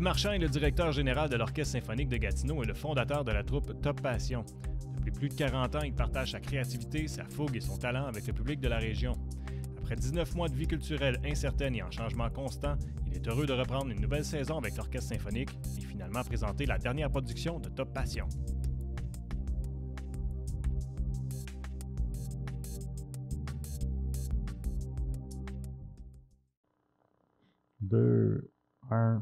Marchand est le directeur général de l'Orchestre symphonique de Gatineau et le fondateur de la troupe Top Passion. Depuis plus de 40 ans, il partage sa créativité, sa fougue et son talent avec le public de la région. Après 19 mois de vie culturelle incertaine et en changement constant, il est heureux de reprendre une nouvelle saison avec l'Orchestre symphonique et finalement présenter la dernière production de Top Passion. Deux, un.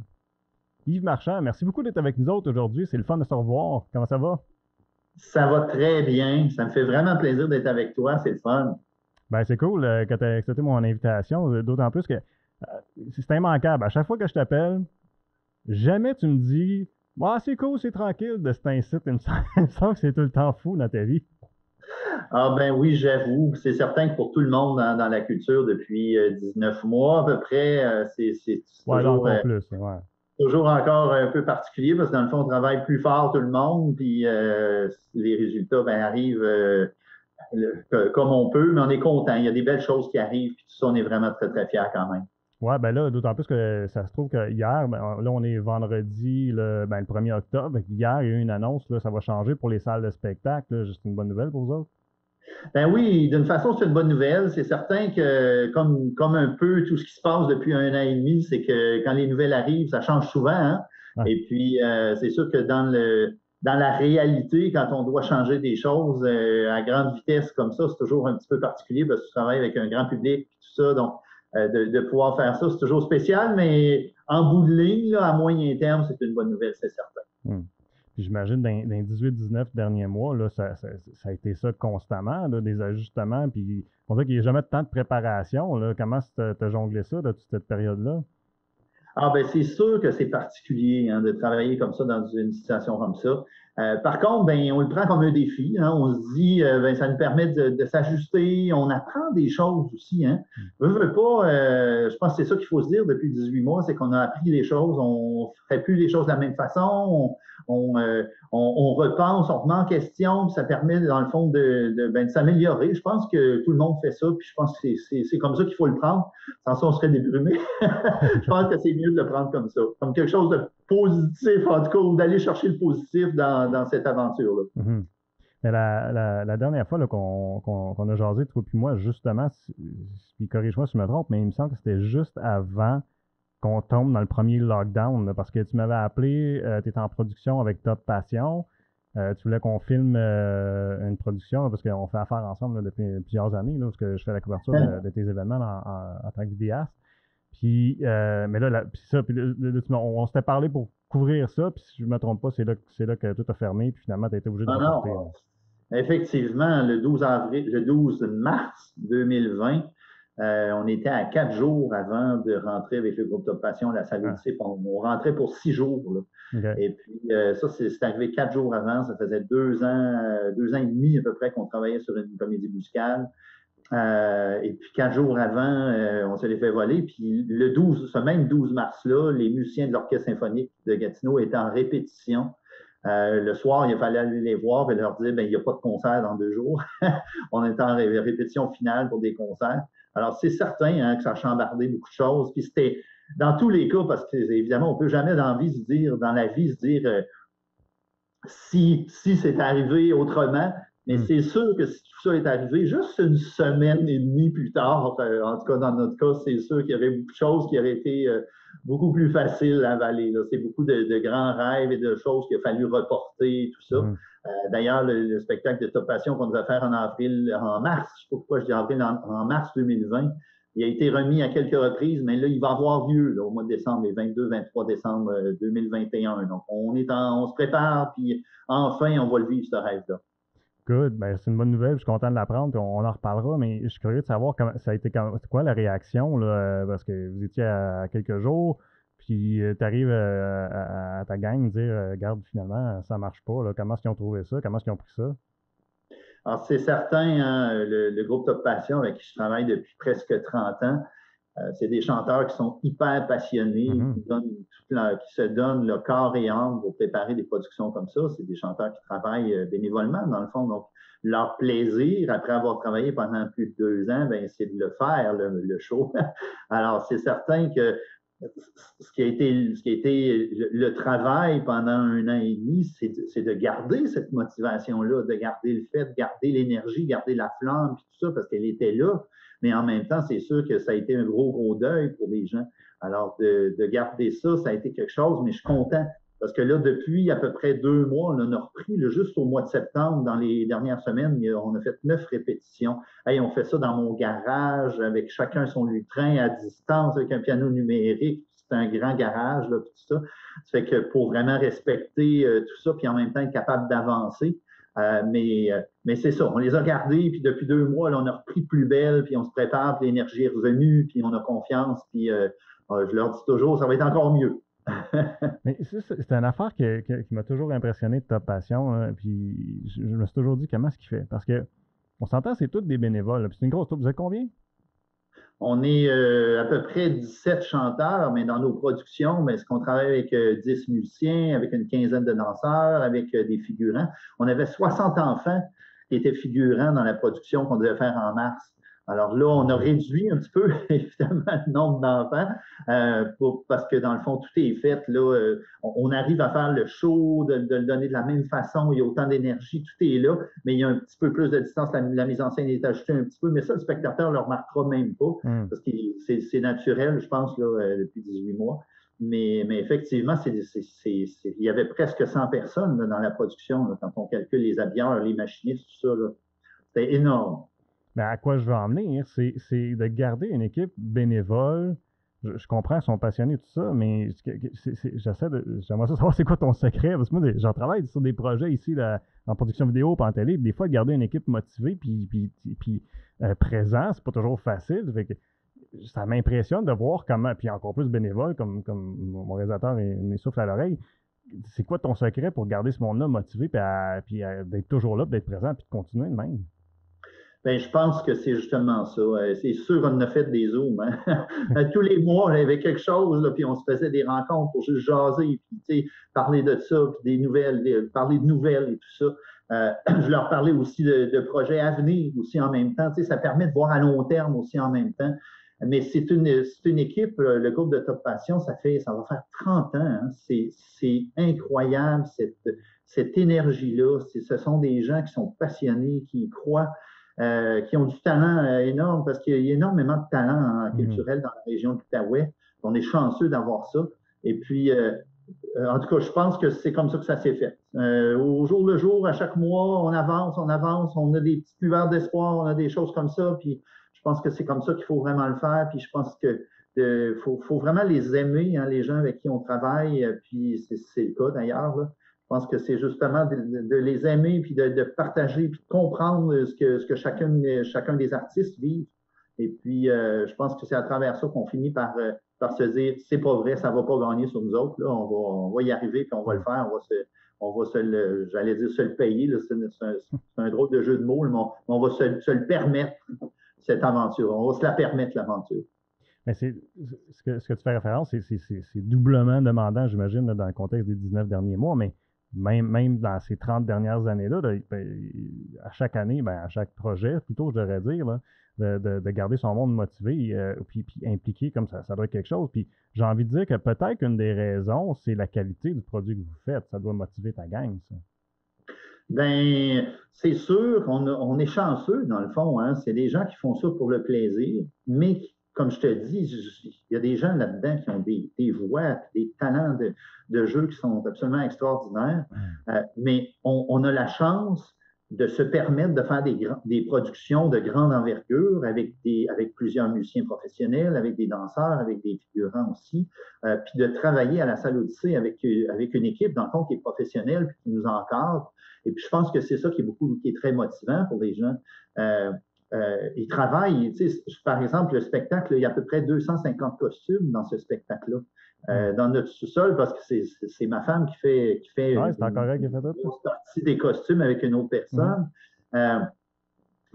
Yves Marchand, merci beaucoup d'être avec nous autres aujourd'hui. C'est le fun de se revoir. Comment ça va? Ça va très bien. Ça me fait vraiment plaisir d'être avec toi. C'est le fun. Ben, c'est cool que tu aies accepté mon invitation. D'autant plus que c'est immanquable. À chaque fois que je t'appelle, jamais tu me dis ah, c'est cool, c'est tranquille de cet incite. Il me semble que c'est tout le temps fou dans ta vie. Ah ben oui, j'avoue. C'est certain que pour tout le monde dans la culture depuis 19 mois à peu près, c'est Ouais, toujours, encore plus. Ouais. toujours encore un peu particulier parce que dans le fond, on travaille plus fort tout le monde, puis les résultats arrivent comme on peut, mais on est content. Il y a des belles choses qui arrivent, puis tout ça, on est vraiment très, très fiers quand même. Ouais, ben là, d'autant plus que ça se trouve que hier, là, on est vendredi, le 1er octobre. Hier, il y a eu une annonce, là, ça va changer pour les salles de spectacle. C'est une bonne nouvelle pour vous autres? Ben oui, d'une façon, c'est une bonne nouvelle. C'est certain que, comme un peu tout ce qui se passe depuis 1 an et demi, c'est que quand les nouvelles arrivent, ça change souvent, hein? Ouais. Et puis, c'est sûr que dans la réalité, quand on doit changer des choses à grande vitesse comme ça, c'est toujours un petit peu particulier parce que tu travailles avec un grand public et tout ça. Donc, de pouvoir faire ça, c'est toujours spécial, mais en bout de ligne, là, à moyen terme, c'est une bonne nouvelle, c'est certain. Puis j'imagine dans les 18-19 derniers mois, là, ça a été ça constamment, là, des ajustements. Puis on dirait qu'il n'y a jamais de temps de préparation. Là. Comment tu as jonglé ça toute cette période-là? Ah ben c'est sûr que c'est particulier de travailler comme ça dans une situation comme ça. Par contre, ben on le prend comme un défi. Hein. On se dit, ça nous permet de s'ajuster. On apprend des choses aussi. Hein. Veux pas. Je pense que c'est ça qu'il faut se dire depuis 18 mois, c'est qu'on a appris des choses. On ne fait plus les choses de la même façon. On repense, on remet en question. Ça permet dans le fond de s'améliorer. Je pense que tout le monde fait ça. Puis je pense que c'est comme ça qu'il faut le prendre. Sans ça, on serait débrumé. Je pense que c'est mieux de le prendre comme ça, comme quelque chose de positif, en tout cas, ou d'aller chercher le positif dans cette aventure-là. Mm-hmm. Mais la dernière fois qu'on a jasé, toi puis moi, justement, puis corrige-moi si je me trompe, mais il me semble que c'était juste avant qu'on tombe dans le premier lockdown, là, parce que tu m'avais appelé, tu étais en production avec Top Passion, tu voulais qu'on filme une production, là, parce qu'on fait affaire ensemble là, depuis plusieurs années, là, parce que je fais la couverture de tes événements en tant que vidéaste. Puis, mais là, on s'était parlé pour couvrir ça, puis si je ne me trompe pas, c'est là que tout a fermé, puis finalement, tu as été obligé de reporter. Non. Effectivement, le 12 mars 2020, on était à 4 jours avant de rentrer avec le groupe Top Passion à la salle Odyssée. On rentrait pour 6 jours. Là. Okay. Et puis, ça, c'est arrivé 4 jours avant. Ça faisait 2 ans, 2 ans et demi à peu près qu'on travaillait sur une comédie musicale. Et puis 4 jours avant, on se les fait voler. Puis ce même 12 mars-là, les musiciens de l'Orchestre symphonique de Gatineau étaient en répétition. Le soir, il fallait aller les voir et leur dire il n'y a pas de concert dans 2 jours. On était en répétition finale pour des concerts. Alors, c'est certain que ça a chambardé beaucoup de choses. Puis c'était dans tous les cas, parce que évidemment, on ne peut jamais dans la vie se dire si c'est arrivé autrement. Mais c'est sûr que si tout ça est arrivé juste une semaine et demie plus tard, en tout cas dans notre cas, c'est sûr qu'il y aurait beaucoup de choses qui auraient été beaucoup plus faciles à avaler. Là. C'est beaucoup de grands rêves et de choses qu'il a fallu reporter, tout ça. D'ailleurs, le spectacle de Top Passion qu'on nous a fait en mars, je ne sais pas pourquoi je dis avril, en mars 2020, il a été remis à quelques reprises, mais là, il va avoir lieu là, au mois de décembre, les 22-23 décembre 2021. Donc, on se prépare, puis enfin, on va le vivre, ce rêve-là. Good, ben, c'est une bonne nouvelle, je suis content de l'apprendre, puis on en reparlera, mais je suis curieux de savoir c'est quoi la réaction, là, parce que vous étiez à quelques jours, puis tu arrives à ta gang dire regarde, finalement, ça marche pas, là, comment est-ce qu'ils ont trouvé ça, comment est-ce qu'ils ont pris ça? Alors, c'est certain, le groupe Top Passion avec qui je travaille depuis presque 30 ans, c'est des chanteurs qui sont hyper passionnés, qui se donnent le corps et âme pour préparer des productions comme ça. C'est des chanteurs qui travaillent bénévolement, dans le fond. Donc, leur plaisir, après avoir travaillé pendant plus de 2 ans, c'est de le faire, le show. Alors, c'est certain que ce qui a été le travail pendant 1 an et demi, c'est de garder cette motivation-là, de garder le fait, de garder l'énergie, garder la flamme, puis tout ça, parce qu'elle était là. Mais en même temps, c'est sûr que ça a été un gros deuil pour les gens. Alors, de garder ça, ça a été quelque chose, mais je suis content. Parce que là, depuis à peu près 2 mois, on a repris, là, juste au mois de septembre, dans les dernières semaines, on a fait 9 répétitions. Hey, on fait ça dans mon garage, avec chacun son lutrin à distance, avec un piano numérique. C'est un grand garage, là, tout ça. Ça fait que pour vraiment respecter tout ça, puis en même temps être capable d'avancer. Mais c'est ça, on les a gardés, puis depuis 2 mois, là, on a repris plus belle, puis on se prépare, puis l'énergie est revenue, puis on a confiance, puis je leur dis toujours, ça va être encore mieux. Mais c'est une affaire qui m'a toujours impressionné de Top Passion, hein, puis je me suis toujours dit comment est-ce qu'il fait. Parce que on s'entend, c'est tous des bénévoles, là, puis c'est une grosse troupe. Vous êtes combien? On est à peu près 17 chanteurs, mais dans nos productions, mais ce qu'on travaille avec 10 musiciens, avec une quinzaine de danseurs, avec des figurants. On avait 60 enfants qui étaient figurants dans la production qu'on devait faire en mars. Alors là, on a réduit un petit peu, évidemment, le nombre d'enfants, parce que dans le fond, tout est fait. Là, on arrive à faire le show, de le donner de la même façon, il y a autant d'énergie, tout est là, mais il y a un petit peu plus de distance, la mise en scène est ajoutée un petit peu, mais ça, le spectateur ne le remarquera même pas, parce que c'est naturel, je pense, là, depuis 18 mois. Mais effectivement, il y avait presque 100 personnes là, dans la production, là, quand on calcule les habilleurs, les machinistes, tout ça. C'était énorme. Mais à quoi je veux en venir, c'est de garder une équipe bénévole. Je comprends, ils sont passionnés, tout ça, mais j'aimerais savoir c'est quoi ton secret. Parce que moi, j'en travaille sur des projets ici là, en production vidéo, puis en télé, puis des fois, garder une équipe motivée, puis présent, c'est pas toujours facile. Fait que ça m'impressionne de voir comment, puis encore plus bénévole, comme mon réalisateur m'essouffle à l'oreille. C'est quoi ton secret pour garder ce monde-là motivé, puis d'être toujours là, puis d'être présent, puis de continuer de même? Ben, je pense que c'est justement ça. C'est sûr qu'on a fait des zooms. Hein? Tous les mois, il y avait quelque chose, là, puis on se faisait des rencontres pour juste jaser, puis parler de ça, puis des nouvelles, parler de nouvelles et tout ça. Je leur parlais aussi de projets à venir aussi en même temps. Ça permet de voir à long terme aussi en même temps. Mais c'est une équipe, le groupe de Top Passion, ça va faire 30 ans. Hein? C'est incroyable, cette énergie-là. Ce sont des gens qui sont passionnés, qui y croient. Qui ont du talent énorme, parce qu'il y a énormément de talent culturel dans la région de l'Outaouais. On est chanceux d'avoir ça. Et puis, en tout cas, je pense que c'est comme ça que ça s'est fait. Au jour le jour, à chaque mois, on avance, on a des petites lueurs d'espoir, on a des choses comme ça. Puis, je pense que c'est comme ça qu'il faut vraiment le faire. Puis, je pense que faut vraiment les aimer, hein, les gens avec qui on travaille. Puis, c'est le cas d'ailleurs, là. Je pense que c'est justement de les aimer, puis de partager, puis de comprendre ce que chacun des artistes vivent. Et puis, je pense que c'est à travers ça qu'on finit par se dire, c'est pas vrai, ça va pas gagner sur nous autres. Là, on va y arriver, puis on va le faire. J'allais dire se le payer. C'est un drôle de jeu de mots, mais on va se le permettre, cette aventure. On va se la permettre, l'aventure. Mais ce que tu fais référence, c'est doublement demandant, j'imagine, dans le contexte des 19 derniers mois, mais même dans ces 30 dernières années-là, à chaque année, à chaque projet, plutôt, je devrais dire, là, de garder son monde motivé, puis impliqué comme ça doit être quelque chose. Puis j'ai envie de dire que peut-être qu'une des raisons, c'est la qualité du produit que vous faites. Ça doit motiver ta gang, ça. Ben, c'est sûr qu'on est chanceux, dans le fond. Hein? C'est des gens qui font ça pour le plaisir, mais comme je te dis, il y a des gens là-dedans qui ont des voix, des talents de jeu qui sont absolument extraordinaires. Mais on a la chance de se permettre de faire des productions de grande envergure avec plusieurs musiciens professionnels, avec des danseurs, avec des figurants aussi, puis de travailler à la Salle Odyssée avec une équipe, dans le fond, qui est professionnelle, puis qui nous encadre. Et puis, je pense que c'est ça qui est très motivant pour les gens. Ils travaillent, par exemple, le spectacle, il y a à peu près 250 costumes dans ce spectacle-là, dans notre sous-sol, parce que c'est ma femme qui fait c'est encore elle qui fait une grosse partie des costumes avec une autre personne.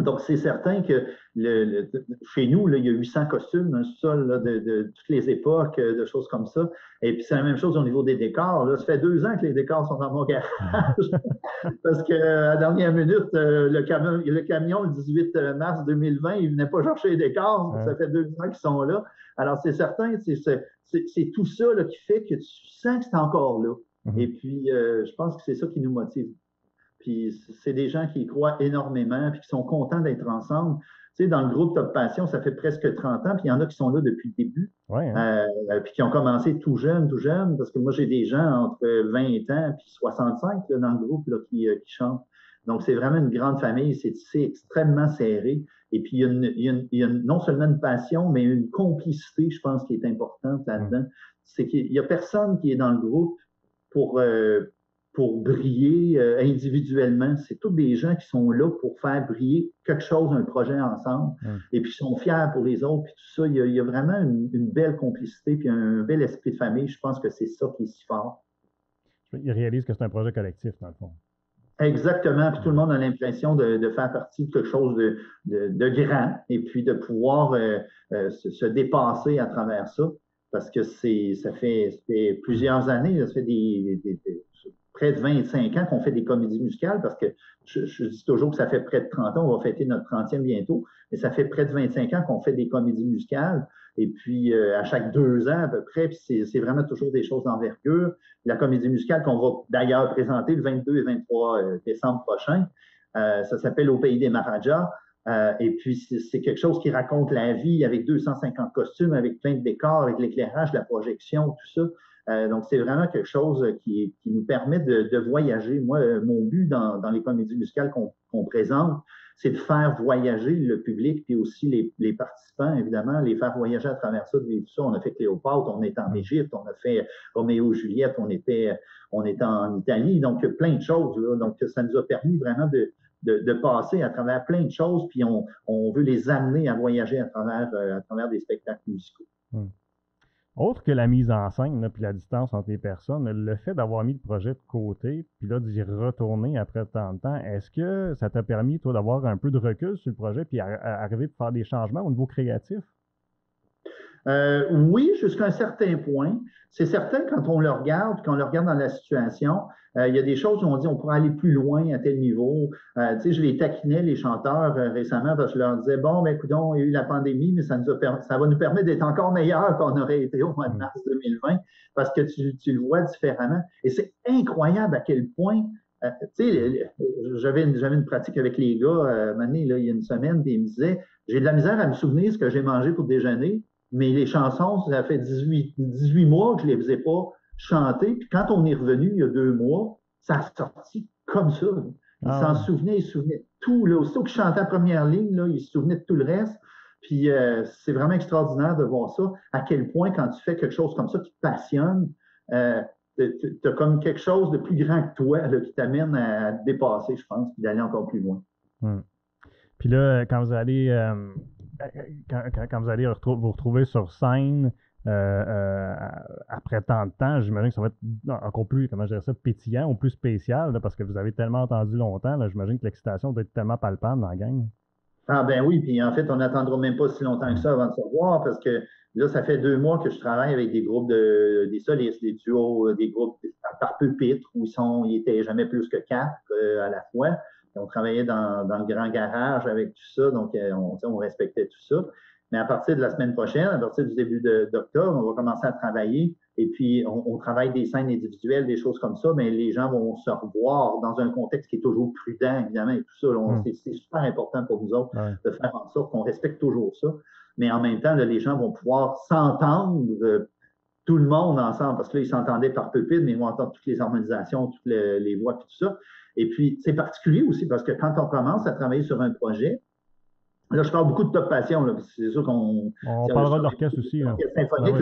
Donc, c'est certain que chez nous, là, il y a 800 costumes dans le sol là, de toutes les époques, de choses comme ça. Et puis, c'est la même chose au niveau des décors. Là. Ça fait 2 ans que les décors sont dans mon garage. Parce qu'à la dernière minute, le camion, le 18 mars 2020, il ne venait pas chercher les décors. Ça fait 2 ans qu'ils sont là. Alors, c'est certain, c'est tout ça là, qui fait que tu sens que c'est encore là. Et puis, je pense que c'est ça qui nous motive. Puis c'est des gens qui y croient énormément, puis qui sont contents d'être ensemble. Tu sais, dans le groupe Top Passion, ça fait presque 30 ans, puis il y en a qui sont là depuis le début, puis qui ont commencé tout jeune, parce que moi, j'ai des gens entre 20 ans puis 65 là, dans le groupe là, qui chantent. Donc, c'est vraiment une grande famille, c'est extrêmement serré. Et puis, il y a non seulement une passion, mais une complicité, je pense, qui est importante là-dedans. C'est qu'il n'y a personne qui est dans le groupe pour briller individuellement. C'est tous des gens qui sont là pour faire briller quelque chose, un projet ensemble, et puis ils sont fiers pour les autres, puis tout ça. Il y a vraiment une belle complicité, puis un bel esprit de famille. Je pense que c'est ça qui est si fort. Ils réalisent que c'est un projet collectif, dans le fond. Exactement, puis tout le monde a l'impression de faire partie de quelque chose de grand, et puis de pouvoir se dépasser à travers ça, parce que ça fait plusieurs années, ça fait près de 25 ans qu'on fait des comédies musicales, parce que je dis toujours que ça fait près de 30 ans, on va fêter notre 30e bientôt, mais ça fait près de 25 ans qu'on fait des comédies musicales, et puis à chaque 2 ans à peu près, puis c'est vraiment toujours des choses d'envergure. La comédie musicale qu'on va d'ailleurs présenter le 22 et 23 décembre prochain, ça s'appelle Au pays des Maharajas, et puis c'est quelque chose qui raconte la vie avec 250 costumes, avec plein de décors, avec l'éclairage, la projection, tout ça. Donc, c'est vraiment quelque chose qui nous permet de voyager. Moi, mon but dans les comédies musicales qu'on présente, c'est de faire voyager le public, puis aussi les participants, évidemment, les faire voyager à travers ça, de vivre ça. On a fait Cléopâtre, on est en Égypte, on a fait Roméo et Juliette, on était en Italie, donc plein de choses. Là. Donc, ça nous a permis vraiment de passer à travers plein de choses, puis on veut les amener à voyager à travers des spectacles musicaux. Autre que la mise en scène, puis la distance entre les personnes, le fait d'avoir mis le projet de côté, puis là d'y retourner après tant de temps, est-ce que ça t'a permis, toi, d'avoir un peu de recul sur le projet, puis arriver à faire des changements au niveau créatif? Oui, jusqu'à un certain point. C'est certain quand on le regarde, qu'on le regarde dans la situation, il y a des choses où on dit on pourrait aller plus loin à tel niveau. Tu sais, je les taquinais, les chanteurs, récemment, parce que je leur disais, bon, ben, écoutons, il y a eu la pandémie, mais ça va nous permettre d'être encore meilleurs qu'on aurait été au mois de mars 2020, parce que tu le vois différemment. Et c'est incroyable à quel point, tu sais, j'avais une pratique avec les gars, il y a une semaine, puis ils me disaient, j'ai de la misère à me souvenir ce que j'ai mangé pour déjeuner. Mais les chansons, ça fait 18 mois que je ne les faisais pas chanter. Puis quand on est revenu il y a 2 mois, ça a sorti comme ça. Il s'en souvenait, il se souvenait de tout. Là. Aussitôt qu'il chantait la première ligne, là, il se souvenait de tout le reste. Puis c'est vraiment extraordinaire de voir ça. À quel point, quand tu fais quelque chose comme ça qui te passionne, tu as comme quelque chose de plus grand que toi là, qui t'amène à te dépasser, je pense, puis d'aller encore plus loin. Puis là, quand vous allez... Quand vous allez vous retrouver sur scène après tant de temps, j'imagine que ça va être encore plus, comment je dirais ça, pétillant ou plus spécial, là, parce que vous avez tellement entendu longtemps. Là, j'imagine que l'excitation doit être tellement palpable dans la gang. Ah ben oui, puis en fait, on n'attendra même pas si longtemps que ça avant de se revoir, parce que là, ça fait 2 mois que je travaille avec des groupes des solistes, des duos, des groupes par pupitre, où ils étaient jamais plus que 4 à la fois. On travaillait dans le grand garage avec tout ça, donc on respectait tout ça. Mais à partir de la semaine prochaine, à partir du début d'octobre, on va commencer à travailler. Et puis, on travaille des scènes individuelles, des choses comme ça, mais les gens vont se revoir dans un contexte qui est toujours prudent, évidemment, et tout ça. C'est super important pour nous autres de faire en sorte qu'on respecte toujours ça. Mais en même temps, là, les gens vont pouvoir s'entendre tout le monde ensemble, parce que là, ils s'entendaient par pupitre, mais ils vont entendre toutes les harmonisations, toutes les voix, et tout ça. Et puis, c'est particulier aussi parce que quand on commence à travailler sur un projet, là, je parle beaucoup de Top Passion, là, c'est sûr qu'on... On parlera de l'orchestre aussi. L'orchestre symphonique,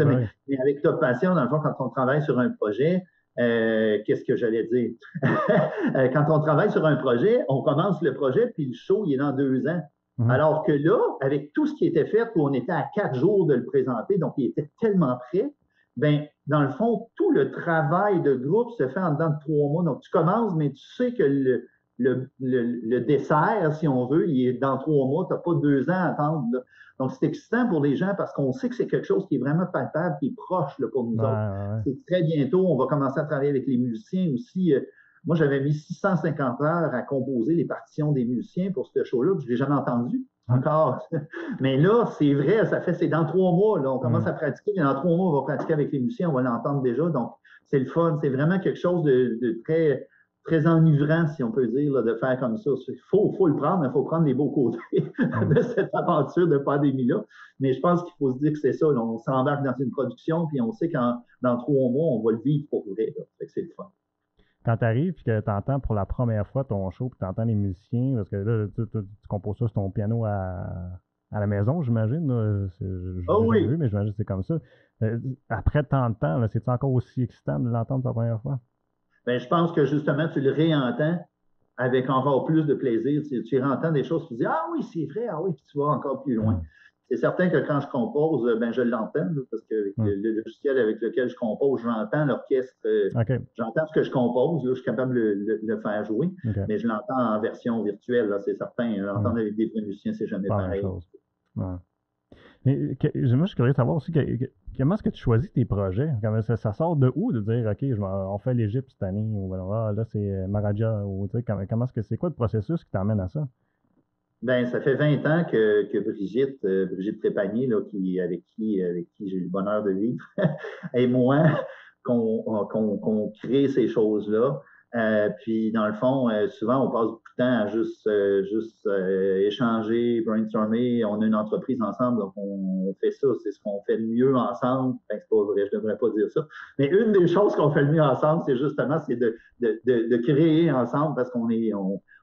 mais avec Top Passion, dans le fond, quand on travaille sur un projet, qu'est-ce que j'allais dire? Quand on travaille sur un projet, on commence le projet, puis le show, il est dans 2 ans. Alors que là, avec tout ce qui était fait, on était à 4 jours de le présenter, donc il était tellement prêt. Ben, dans le fond, tout le travail de groupe se fait en dedans de 3 mois. Donc, tu commences, mais tu sais que le dessert, si on veut, il est dans 3 mois, tu n'as pas 2 ans à attendre. Là. Donc, c'est excitant pour les gens parce qu'on sait que c'est quelque chose qui est vraiment palpable, qui est proche là, pour nous autres. C'est très bientôt, on va commencer à travailler avec les musiciens aussi. Moi, j'avais mis 650 heures à composer les partitions des musiciens pour ce show-là, puis je ne l'ai jamais entendu encore. Mais là, c'est vrai, c'est dans 3 mois. Là, on commence à pratiquer, et dans 3 mois, on va pratiquer avec les musiciens, on va l'entendre déjà. Donc, c'est le fun. C'est vraiment quelque chose de très, très enivrant, si on peut dire, là, de faire comme ça. Il faut le prendre, il faut prendre les beaux côtés de cette aventure de pandémie-là. Mais je pense qu'il faut se dire que c'est ça. Là, on s'embarque dans une production, puis on sait qu'en dans 3 mois, on va le vivre pour vrai. C'est le fun. Quand tu arrives et que tu entends pour la première fois ton show, puis tu entends les musiciens, parce que là, tu composes ça sur ton piano à la maison, j'imagine. Oui. Vu, mais j'imagine que c'est comme ça. Après tant de temps, c'est-tu encore aussi excitant de l'entendre pour la première fois? Bien, je pense que justement, tu le réentends avec encore plus de plaisir. Tu réentends des choses, tu dis ah oui, c'est vrai, ah oui, puis tu vas encore plus loin. C'est certain que quand je compose, ben, je l'entends, parce que le logiciel avec lequel je compose, j'entends l'orchestre, j'entends ce que je compose, là, je suis capable de le faire jouer, mais je l'entends en version virtuelle, là, c'est certain. L'entendre avec des vrais musiciens, c'est jamais pareil. Moi, je suis curieux de savoir aussi comment est-ce que tu choisis tes projets? Ça sort de où de dire OK, on fait l'Égypte cette année, ou là c'est Maharaja, ou comment est-ce que c'est quoi le processus qui t'emmène à ça? Ben, ça fait 20 ans que Brigitte Trépanier, là, avec qui j'ai eu le bonheur de vivre, et moi, qu'on crée ces choses-là. Puis, dans le fond, souvent, on passe beaucoup de temps à juste échanger, brainstormer. On a une entreprise ensemble, donc on fait ça. C'est ce qu'on fait le mieux ensemble. Ben, c'est pas vrai, je devrais pas dire ça. Mais une des choses qu'on fait le mieux ensemble, c'est justement de créer ensemble parce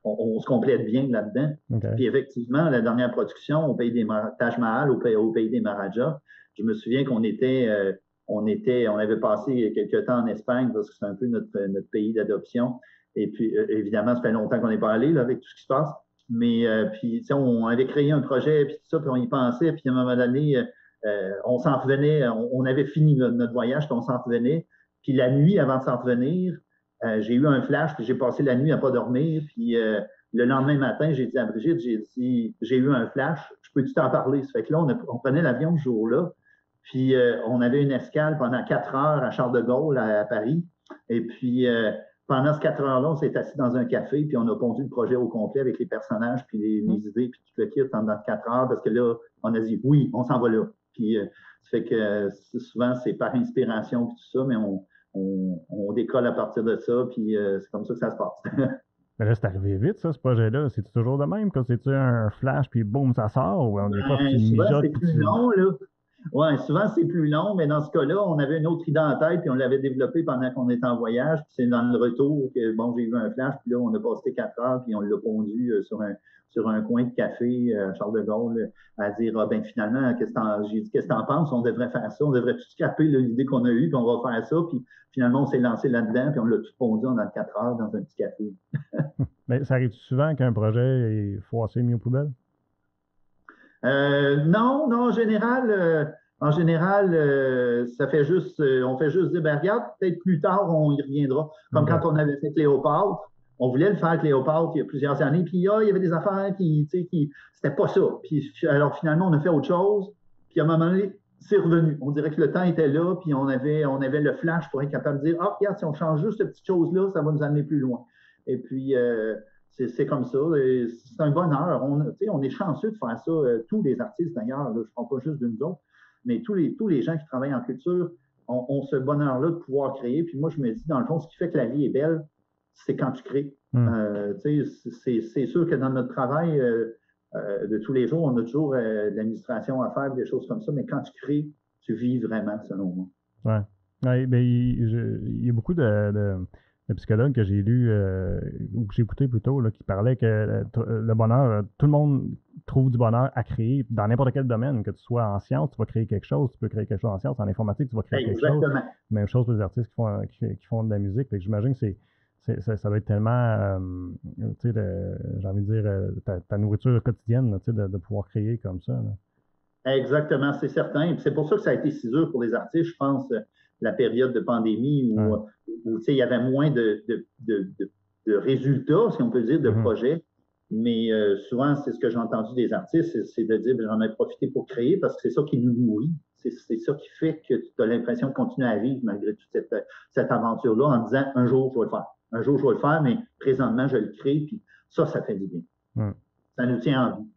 on se complète bien là-dedans. Puis effectivement, la dernière production, au pays des Taj Mahal, au pays des Maharajas, je me souviens qu'on avait passé quelques temps en Espagne parce que c'est un peu notre pays d'adoption. Et puis, évidemment, ça fait longtemps qu'on n'est pas allé là, avec tout ce qui se passe. Mais puis, on avait créé un projet, puis tout ça, puis on y pensait. Puis à un moment donné, on s'en revenait. On avait fini notre voyage, puis on s'en revenait. Puis la nuit, avant de s'en revenir, j'ai eu un flash, puis j'ai passé la nuit à ne pas dormir. Puis le lendemain matin, j'ai dit à Brigitte, j'ai eu un flash, je peux-tu t'en parler? Ça fait que là, on prenait l'avion ce jour-là. Puis on avait une escale pendant 4 heures à Charles de Gaulle, à Paris. Et puis pendant ces 4 heures-là, on s'est assis dans un café, puis on a pondu le projet au complet avec les personnages, puis les idées, puis tout le kit pendant 4 heures, parce que là, on a dit oui, on s'en va là. Puis ça fait que souvent, c'est par inspiration, puis tout ça, mais on décolle à partir de ça, puis c'est comme ça que ça se passe. Mais là, c'est arrivé vite, ça, ce projet-là. C'est toujours de même, quand c'est-tu un flash, puis boum, ça sort, ou des fois, tu mijotes. C'est plus long, là. Oui, souvent, c'est plus long, mais dans ce cas-là, on avait une autre idée en tête, puis on l'avait développée pendant qu'on était en voyage, puis c'est dans le retour que, bon, j'ai eu un flash, puis là, on a passé 4 heures, puis on l'a pondu sur un coin de café à Charles de Gaulle, à dire, ah ben finalement, j'ai dit, qu'est-ce que t'en penses? On devrait faire ça, on devrait tout scraper l'idée qu'on a eue, puis on va faire ça, puis finalement, on s'est lancé là-dedans, puis on l'a tout pondu en 4 heures dans un petit café. Mais ça arrive souvent qu'un projet est foissé, mis aux poubelles? Non, en général, ça fait juste, on fait juste dire, ben regarde, peut-être plus tard, on y reviendra. Comme quand on avait fait Cléopâtre, on voulait le faire Cléopâtre il y a plusieurs années, puis il y avait des affaires qui c'était pas ça. Puis alors finalement, on a fait autre chose, puis à un moment donné, c'est revenu. On dirait que le temps était là, puis on avait le flash pour être capable de dire, ah, regarde, si on change juste cette petite chose-là, ça va nous amener plus loin. Et puis, c'est comme ça. C'est un bonheur. On est chanceux de faire ça. Tous les artistes, d'ailleurs, je ne parle pas juste de nous autres, mais tous les gens qui travaillent en culture ont ce bonheur-là de pouvoir créer. Puis moi, je me dis, dans le fond, ce qui fait que la vie est belle, c'est quand tu crées. C'est sûr que dans notre travail de tous les jours, on a toujours de l'administration à faire, des choses comme ça, mais quand tu crées, tu vis vraiment, selon moi. Ouais, ben, il y a beaucoup de psychologues que j'ai lus, ou que j'ai écouté plutôt, là, qui parlaient que le bonheur, tout le monde trouve du bonheur à créer dans n'importe quel domaine, que tu sois en sciences, tu vas créer quelque chose, tu peux créer quelque chose en sciences, en informatique, tu vas créer quelque chose. Même chose pour les artistes qui font de la musique. Fait que j'imagine que ça doit être tellement, j'ai envie de dire, ta nourriture quotidienne, de pouvoir créer comme ça. Là. Exactement, c'est certain. Et c'est pour ça que ça a été si dur pour les artistes, je pense, la période de pandémie où il y avait moins de résultats, si on peut dire, de Mhm. projets. Mais souvent, c'est ce que j'ai entendu des artistes, c'est de dire, j'en ai profité pour créer parce que c'est ça qui nous nourrit. C'est ça qui fait que tu as l'impression de continuer à vivre malgré toute cette aventure-là en disant, un jour, je vais le faire. Un jour, je vais le faire, mais présentement, je le crée, puis ça fait du bien. Mhm. Ça nous tient en vie.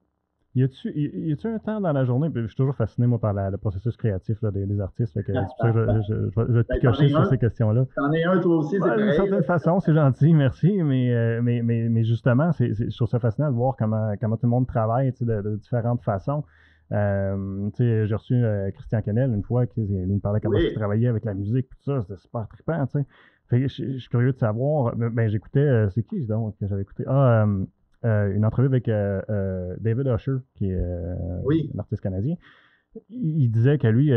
Y a-tu un temps dans la journée, puis je suis toujours fasciné, moi, par le processus créatif là, des artistes, fait que c'est pour ça que je vais te Ben, t'en picocher es sur un. ces questions-là. T'en es un, toi aussi, c'est Ben, d'une pareil. certaine façon, c'est gentil, merci, mais justement, je trouve ça fascinant de voir comment tout le monde travaille de différentes façons. J'ai reçu Christian Kennel une fois, il me parlait comment il Oui, travaillait avec la musique, tout ça, c'était super trippant, tu sais. Fait que je suis curieux de savoir, ben j'écoutais, c'est qui donc que j'avais écouté? Une entrevue avec David Usher, qui est oui. un artiste canadien. Il disait que lui,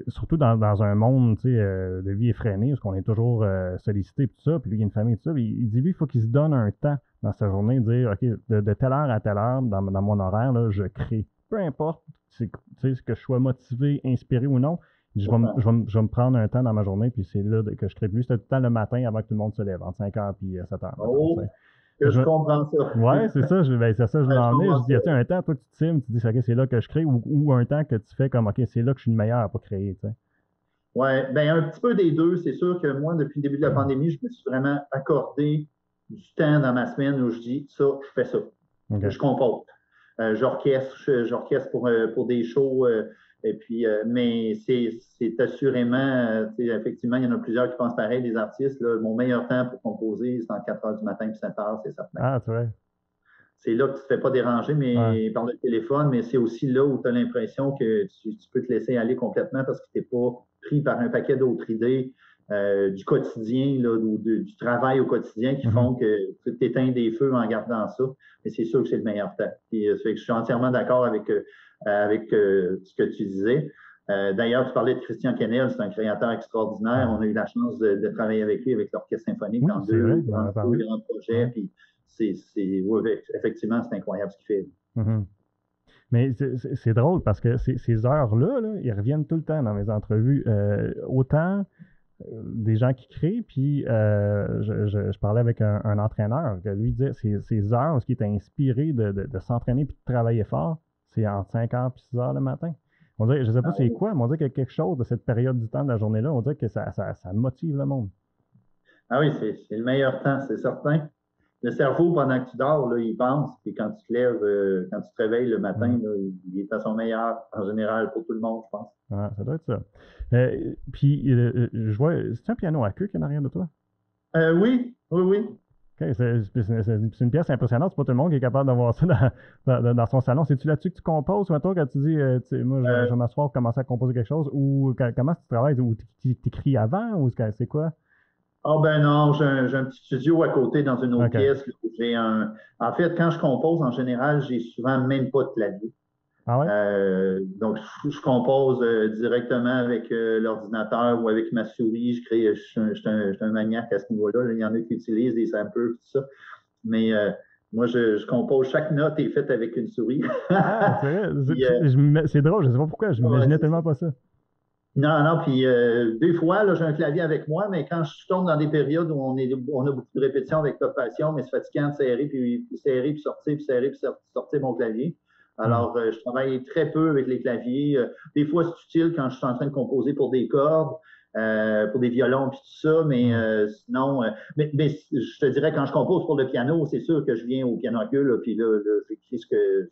surtout dans un monde de vie effrénée, parce qu'on est toujours sollicité et tout ça, puis lui, il a une famille et tout ça, il dit lui, il faut qu'il se donne un temps dans sa journée, de dire, OK, de telle heure à telle heure, dans mon horaire, là, je crée. Peu importe que je sois motivé, inspiré ou non, je vais me prendre un temps dans ma journée, puis c'est là que je crée. Puis lui, c'était tout le temps le matin avant que tout le monde se lève, entre 5h et 7h. Oh, que je comprends ça. Ouais, c'est ça, c'est ça, je voulais Je emmener. Je comprends dis, y ça. a-tu un temps, toi, tu te times, tu dis, OK, c'est là que je crée, ou un temps que tu fais comme, OK, c'est là que je suis le meilleur pour créer, tu sais. Oui, bien, un petit peu des deux. C'est sûr que moi, depuis le début de la pandémie, je me suis vraiment accordé du temps dans ma semaine où je dis, ça, je fais ça. OK. Je compose. J'orchestre pour des shows. Et puis, mais c'est assurément, effectivement, il y en a plusieurs qui pensent pareil, des artistes. Là, mon meilleur temps pour composer, c'est en 4 heures du matin puis 7 heures, c'est certain. Ah, tu vois. C'est là que tu ne te fais pas déranger Ouais. par le téléphone, mais c'est aussi là où tu as l'impression que tu peux te laisser aller complètement parce que tu n'es pas pris par un paquet d'autres idées du quotidien, là, ou du travail au quotidien qui font que tu éteins des feux en gardant ça. Mais c'est sûr que c'est le meilleur temps. Puis, ça fait que je suis entièrement d'accord avec ce que tu disais. D'ailleurs, tu parlais de Christian Kennel, c'est un créateur extraordinaire. On a eu la chance de travailler avec lui, avec l'Orchestre symphonique, Oui, dans c'est vrai, deux il m'en a parlé. grands projets. Ouais. Puis ouais, effectivement, c'est incroyable ce qu'il fait. Mais c'est drôle parce que ces heures-là, là, ils reviennent tout le temps dans mes entrevues. Autant des gens qui créent, puis je parlais avec un entraîneur que lui disait ces heures, ce qui était inspiré de s'entraîner puis de travailler fort, c'est entre 5h et 6h le matin. On dirait, je ne sais pas c'est quoi, mais on dirait qu'il y a quelque chose de cette période du temps de la journée-là, on dirait que ça motive le monde. Ah oui, c'est le meilleur temps, c'est certain. Le cerveau, pendant que tu dors, là, il pense, puis quand tu te lèves, quand tu te réveilles le matin, là, il est à son meilleur, en général, pour tout le monde, je pense. Ouais, ça doit être ça. Puis, je vois, c'est un piano à queue qui est en arrière de toi? Oui. OK, c'est une pièce impressionnante. C'est pas tout le monde qui est capable d'avoir ça dans son salon. C'est-tu là-dessus que tu composes, toi, quand tu dis, moi, je vais m'asseoir pour commencer à composer quelque chose, ou comment tu travailles, ou tu écris avant, ou c'est quoi? Ah ben non, j'ai un petit studio à côté dans une autre OK. pièce. En fait, quand je compose, en général, j'ai souvent même pas de clavier. Ah ouais? Donc, je compose directement avec l'ordinateur ou avec ma souris. Je suis un maniaque à ce niveau-là. Là. Il y en a qui utilisent des samples, tout ça. Mais moi, je compose. Chaque note est faite avec une souris. Ah, c'est vrai. Puis, C'est drôle, je sais pas pourquoi, je ouais, m'imaginais c'est ça. tellement pas ça. Non, puis des fois, là, j'ai un clavier avec moi, mais quand je tombe dans des périodes où on a beaucoup de répétitions avec Top Passion, mais c'est fatigant de serrer, puis sortir, puis serrer, puis sortir mon clavier. Alors, je travaille très peu avec les claviers. Des fois, c'est utile quand je suis en train de composer pour des cordes, pour des violons, puis tout ça, mais sinon, mais je te dirais, quand je compose pour le piano, c'est sûr que je viens au piano à queue, là, puis là, j'écris ce que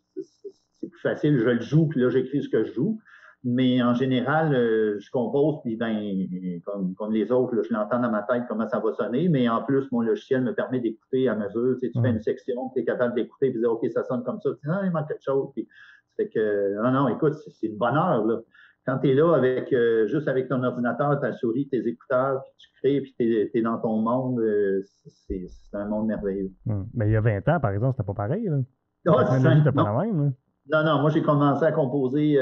c'est plus facile, je le joue, puis là, j'écris ce que je joue. Mais en général, je compose, puis ben, comme les autres, là, je l'entends dans ma tête comment ça va sonner, mais en plus, mon logiciel me permet d'écouter à mesure. Tu fais une section, tu es capable d'écouter, puis dire, OK, ça sonne comme ça. Tu dis, non, il manque quelque chose. Puis, ça fait que, non, écoute, c'est le bonheur, là. Quand tu es là juste avec ton ordinateur, ta souris, tes écouteurs, puis tu crées, puis tu es dans ton monde, c'est un monde merveilleux. Mais il y a 20 ans, par exemple, c'était pas pareil, là. Oh, La technologie n'était pas la même, là. Non, moi j'ai commencé à composer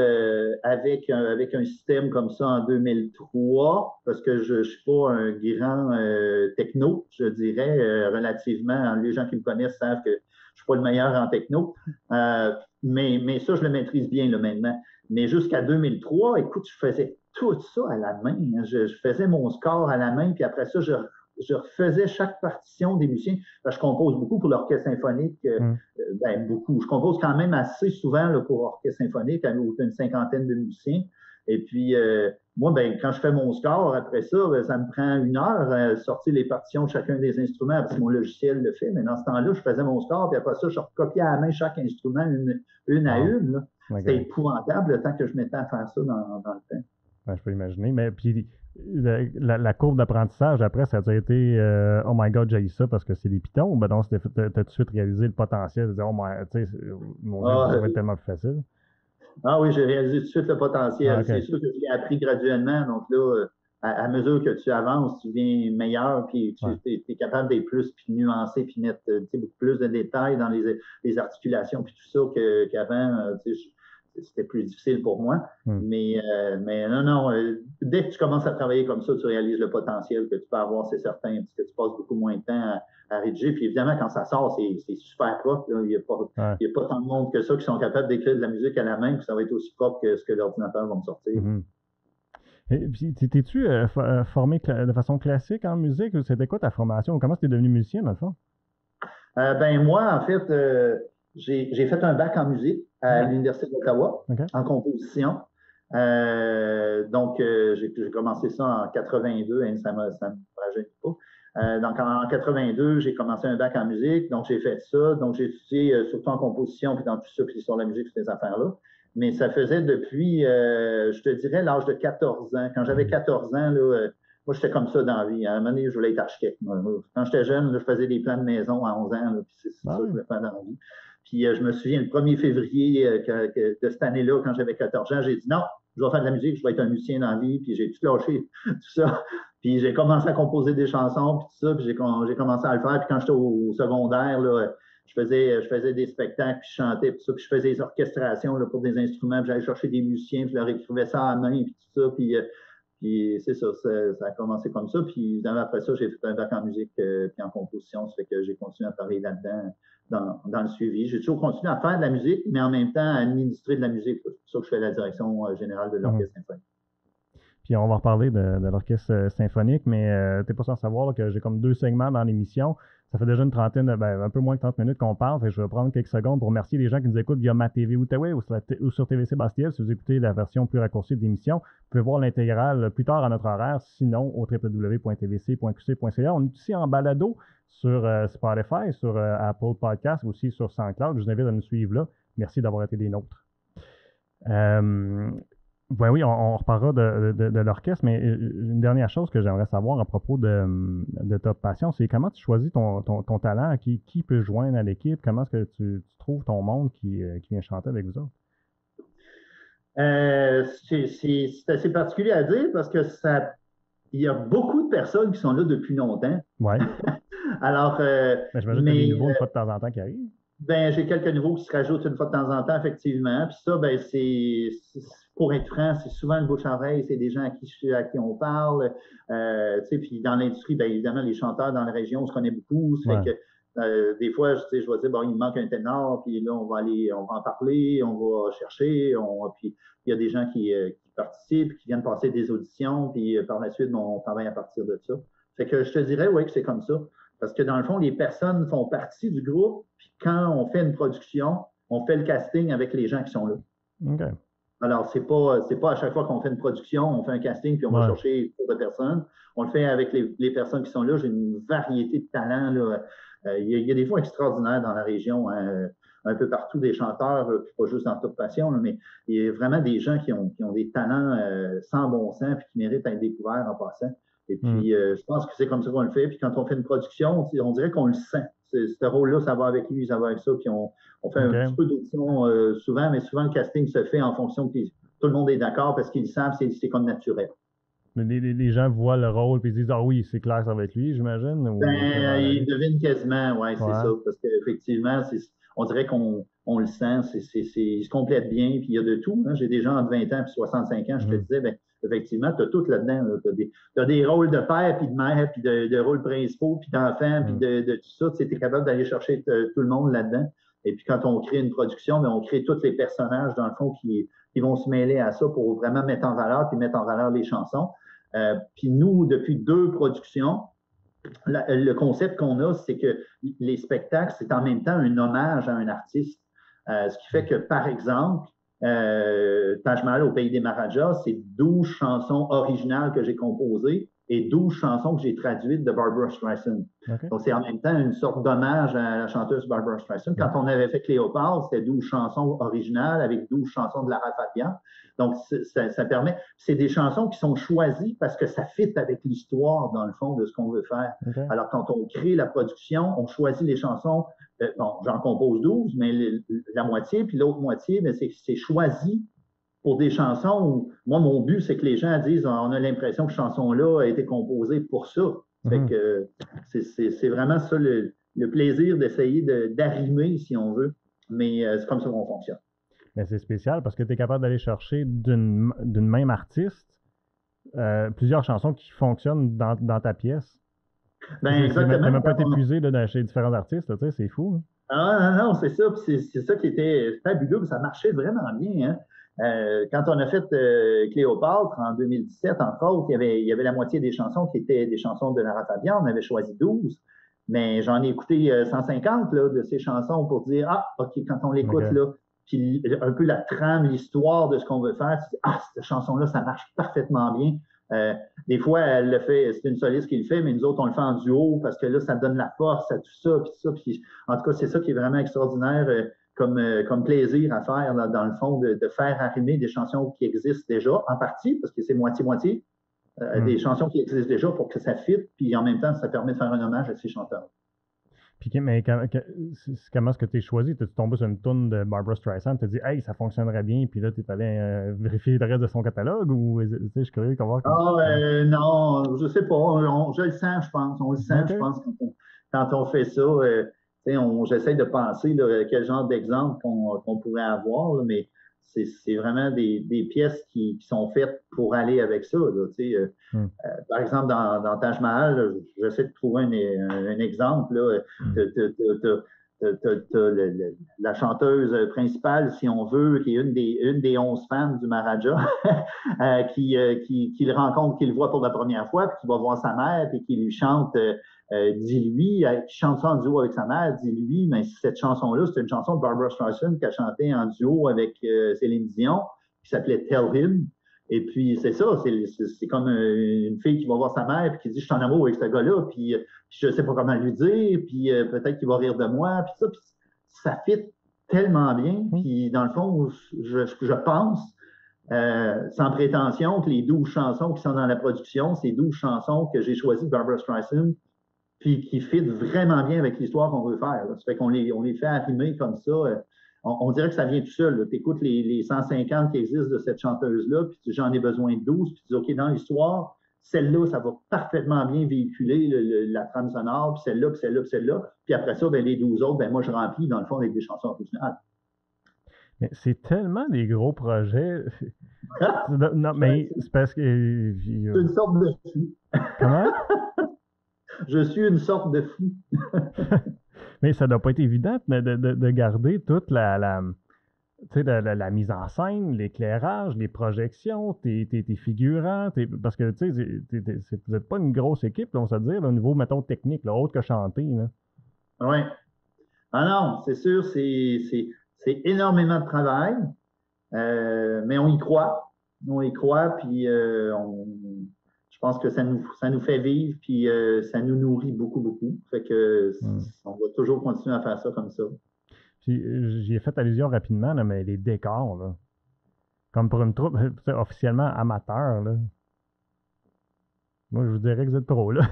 avec un système comme ça en 2003 parce que je ne suis pas un grand techno, je dirais, relativement. Les gens qui me connaissent savent que je ne suis pas le meilleur en techno, mais ça, je le maîtrise bien là, maintenant. Mais jusqu'à 2003, écoute, je faisais tout ça à la main. Hein. Je faisais mon score à la main, puis après ça, je refaisais chaque partition des musiciens. Je compose beaucoup pour l'orchestre symphonique, beaucoup. Je compose quand même assez souvent là, pour l'orchestre symphonique, où tu as une cinquantaine de musiciens. Et puis, moi, quand je fais mon score, après ça, ça me prend 1 heure sortir les partitions de chacun des instruments, parce que mon logiciel le fait. Mais dans ce temps-là, je faisais mon score, puis après ça, je recopiais à la main chaque instrument, une à une. Là. C'était épouvantable le temps que je mettais à faire ça dans le temps. Ouais, je peux imaginer. Mais puis, la courbe d'apprentissage, après, ça a été oh my God, j'ai ça parce que c'est des pitons, ou ben non, t'as tout de suite réalisé le potentiel, de dire, oh my, tu sais, mon Dieu, ça va être tellement plus facile. Ah oui, j'ai réalisé tout de suite le potentiel. Okay. C'est sûr que j'ai appris graduellement. Donc là, à mesure que tu avances, tu deviens meilleur, puis tu es capable d'être plus, puis nuancer, puis mettre beaucoup plus de détails dans les articulations, puis tout ça qu'avant, c'était plus difficile pour moi. Mais non, dès que tu commences à travailler comme ça, tu réalises le potentiel que tu peux avoir, c'est certain, parce que tu passes beaucoup moins de temps à rédiger. Puis évidemment, quand ça sort, c'est super propre. Là. Il n'y a pas tant de monde que ça qui sont capables d'écrire de la musique à la main, puis ça va être aussi propre que ce que l'ordinateur va me sortir. Et puis, t'es-tu formé de façon classique en musique? C'était quoi ta formation? Comment tu es devenu musicien, dans le fond? Moi, en fait, j'ai fait un bac en musique à l'Université d'Ottawa, en composition. Donc, j'ai commencé ça en 82, ça ne me rajeunit pas. Donc, en 82, j'ai commencé un bac en musique, donc j'ai fait ça. Donc, j'ai étudié surtout en composition, puis dans tout ça, puis sur la musique, toutes ces affaires-là. Mais ça faisait depuis, je te dirais, l'âge de 14 ans. Quand j'avais 14 ans, là, moi, j'étais comme ça dans la vie. À un moment donné, je voulais être architecte. Quand j'étais jeune, là, je faisais des plans de maison à 11 ans, là, puis c'est ça que je voulais faire dans la vie. Puis je me souviens, le 1er février de cette année-là, quand j'avais 14 ans, j'ai dit non, je vais faire de la musique, je vais être un musicien dans la vie, puis j'ai tout lâché, tout ça. Puis j'ai commencé à composer des chansons, puis tout ça, puis j'ai commencé à le faire. Puis quand j'étais au secondaire, là, je faisais des spectacles, puis je chantais, puis ça, puis je faisais des orchestrations là, pour des instruments, puis j'allais chercher des musiciens, puis je leur écrivais ça à la main, puis tout ça, puis c'est ça, ça a commencé comme ça. Puis évidemment, après ça, j'ai fait un bac en musique puis en composition. Ça fait que j'ai continué à travailler là-dedans dans le suivi. J'ai toujours continué à faire de la musique, mais en même temps à administrer de la musique. C'est pour ça que je fais la direction générale de l'Orchestre symphonique. Puis on va reparler de l'Orchestre symphonique, mais t'es pas sans savoir là, que j'ai comme 2 segments dans l'émission. Ça fait déjà une trentaine, un peu moins que 30 minutes qu'on parle. Fait que je vais prendre quelques secondes pour remercier les gens qui nous écoutent via ma TV Outaouais ou sur TVC Bastille. Si vous écoutez la version plus raccourcie de l'émission, vous pouvez voir l'intégrale plus tard à notre horaire, sinon au www.tvc.qc.ca. On est aussi en balado sur Spotify, sur Apple Podcasts, aussi sur SoundCloud. Je vous invite à nous suivre là. Merci d'avoir été des nôtres. Oui, on reparlera de l'orchestre, mais une dernière chose que j'aimerais savoir à propos de Top Passion, c'est comment tu choisis ton talent, qui peut joindre à l'équipe, comment est-ce que tu trouves ton monde qui vient chanter avec vous autres? C'est assez particulier à dire parce que il y a beaucoup de personnes qui sont là depuis longtemps. Oui. Alors, j'imagine qu'il y a des nouveaux une fois de temps en temps qui arrivent. J'ai quelques nouveaux qui se rajoutent une fois de temps en temps, effectivement. Puis ça, c'est pour être franc, c'est souvent le bouche à oreille, c'est des gens à qui on parle. Puis dans l'industrie, évidemment, les chanteurs dans la région, on se connaît beaucoup. Ça fait que des fois, je vais dire, bon, il me manque un ténor, puis là, on va en parler, on va chercher. Puis il y a des gens qui participent, qui viennent passer des auditions, puis par la suite, on travaille à partir de ça. Fait que je te dirais, oui, que c'est comme ça. Parce que dans le fond, les personnes font partie du groupe, puis quand on fait une production, on fait le casting avec les gens qui sont là. OK. Alors, c'est pas à chaque fois qu'on fait une production, on fait un casting, puis on va chercher d'autres personnes. On le fait avec les personnes qui sont là. J'ai une variété de talents, là. Il y a des fois extraordinaires dans la région, hein, un peu partout, des chanteurs, pas juste dans Top Passion, là, mais il y a vraiment des gens qui ont des talents sans bon sens, puis qui méritent d'être découverts en passant. Et puis, je pense que c'est comme ça qu'on le fait. Puis quand on fait une production, on dirait qu'on le sent. Ce rôle-là, ça va avec lui, ça va avec ça. Puis on fait un petit peu d'audition souvent, mais souvent le casting se fait en fonction que tout le monde est d'accord parce qu'ils savent, c'est comme naturel. Mais les gens voient le rôle et ils disent, ah oui, c'est clair, ça va être lui, j'imagine. Ils devinent quasiment, oui, c'est ça. Parce qu'effectivement, on dirait qu'on le sent, il se complète bien, puis il y a de tout. Hein. J'ai des gens entre 20 ans et 65 ans, je te disais, effectivement, tu as tout là-dedans. Là. Tu as des rôles de père, puis de mère, puis de rôles principaux, puis d'enfants, puis de tout ça. Tu es capable d'aller chercher tout le monde là-dedans. Et puis quand on crée une production, on crée tous les personnages, dans le fond, qui vont se mêler à ça pour vraiment mettre en valeur, puis mettre en valeur les chansons. Puis nous, depuis 2 productions, le concept qu'on a, c'est que les spectacles, c'est en même temps un hommage à un artiste. Ce qui fait que, par exemple, Taj Mahal au pays des Maharajas, c'est 12 chansons originales que j'ai composées et 12 chansons que j'ai traduites de Barbra Streisand. OK. Donc, c'est en même temps une sorte d'hommage à la chanteuse Barbra Streisand. Quand on avait fait Cléopâtre, c'était 12 chansons originales avec 12 chansons de Lara Fabian. Donc, ça permet. C'est des chansons qui sont choisies parce que ça fit avec l'histoire, dans le fond, de ce qu'on veut faire. OK. Alors, quand on crée la production, on choisit les chansons. Bon, j'en compose 12, mais la moitié, puis l'autre moitié, mais c'est choisi pour des chansons où, moi, mon but, c'est que les gens disent on a l'impression que cette chanson-là a été composée pour ça. Fait que c'est vraiment ça le plaisir d'essayer d'arrimer, si on veut. Mais c'est comme ça qu'on fonctionne. Mais c'est spécial parce que tu es capable d'aller chercher d'une même artiste plusieurs chansons qui fonctionnent dans ta pièce. Ben, exactement. Tu n'as même pas été épuisé chez différents artistes, tu sais, c'est fou. Hein? Ah, non, c'est ça. C'est ça qui était fabuleux. Ça marchait vraiment bien. Hein? Quand on a fait Cléopâtre en 2017, entre autres, il y avait la moitié des chansons qui étaient des chansons de Lara Fabian. On avait choisi 12. Mais j'en ai écouté 150 là, de ces chansons pour dire ah, OK, quand on l'écoute, Okay. là, puis un peu la trame, l'histoire de ce qu'on veut faire, tu dis ah, cette chanson-là, ça marche parfaitement bien. Des fois, elle le fait, c'est une soliste qui le fait, mais nous autres, on le fait en duo parce que là, ça donne la force à tout ça, puis ça. Puis, en tout cas, c'est ça qui est vraiment extraordinaire comme plaisir à faire, là, dans le fond, de faire arrimer des chansons qui existent déjà, en partie, parce que c'est moitié-moitié, des chansons qui existent déjà pour que ça fitte, puis en même temps, ça permet de faire un hommage à ces chanteurs. Puis, mais comment est-ce que tu es choisi? Tu es tombé sur une toune de Barbra Streisand, tu as dit, hey, ça fonctionnerait bien, puis là, tu es allé vérifier le reste de son catalogue ou tu sais, je suis curieux de voir. Non, je sais pas. Je le sens, je pense. On le sent, okay. Je pense, quand on fait ça. J'essaie de penser là, quel genre d'exemple qu'on pourrait avoir, là, mais c'est vraiment des pièces qui sont faites pour aller avec ça. Là, par exemple, dans Taj Mahal, j'essaie de trouver un exemple. Là, la chanteuse principale, si on veut, qui est une des 11 femmes du Maharaja, qui le rencontre, qui le voit pour la première fois, puis qui va voir sa mère, puis qui lui chante Dis-lui, qui chante ça en duo avec sa mère, Dis-lui, mais cette chanson-là, c'est une chanson de Barbra Streisand qui a chanté en duo avec Céline Dion, qui s'appelait Tell Him. Et puis, c'est ça, c'est comme une fille qui va voir sa mère, puis qui dit « Je suis en amour avec ce gars-là, puis je ne sais pas comment lui dire, puis peut-être qu'il va rire de moi. » Puis ça fit tellement bien. Puis, dans le fond, je pense, sans prétention, que les 12 chansons qui sont dans la production, c'est 12 chansons que j'ai choisies de Barbra Streisand, puis qui fit vraiment bien avec l'histoire qu'on veut faire. Là. Ça fait qu'on les fait arrimer comme ça. On dirait que ça vient tout seul. Tu écoutes les 150 qui existent de cette chanteuse-là, puis j'en ai besoin de 12, puis tu dis, OK, dans l'histoire, celle-là, ça va parfaitement bien véhiculer la trame sonore, puis celle-là, puis celle-là, puis celle-là. Puis après ça, ben, les 12 autres, ben, moi, je remplis, dans le fond, avec des chansons originales. Mais c'est tellement des gros projets. Non, mais c'est parce que... C'est une sorte de fou. Comment? Je suis une sorte de fou. Mais ça doit pas être évident de garder toute la mise en scène, l'éclairage, les projections, tes figurants, parce que vous n'êtes pas une grosse équipe, là, on va se dire, là, au niveau, mettons, technique, là, autre que chanter. Oui. Ah non, c'est sûr, c'est énormément de travail, mais on y croit. On y croit, puis je pense que ça nous fait vivre, puis ça nous nourrit beaucoup, beaucoup. Fait que on va toujours continuer à faire ça comme ça. J'y ai fait allusion rapidement, là, mais les décors, là, comme pour une troupe officiellement amateur, là. Moi, je vous dirais que vous êtes pro, là.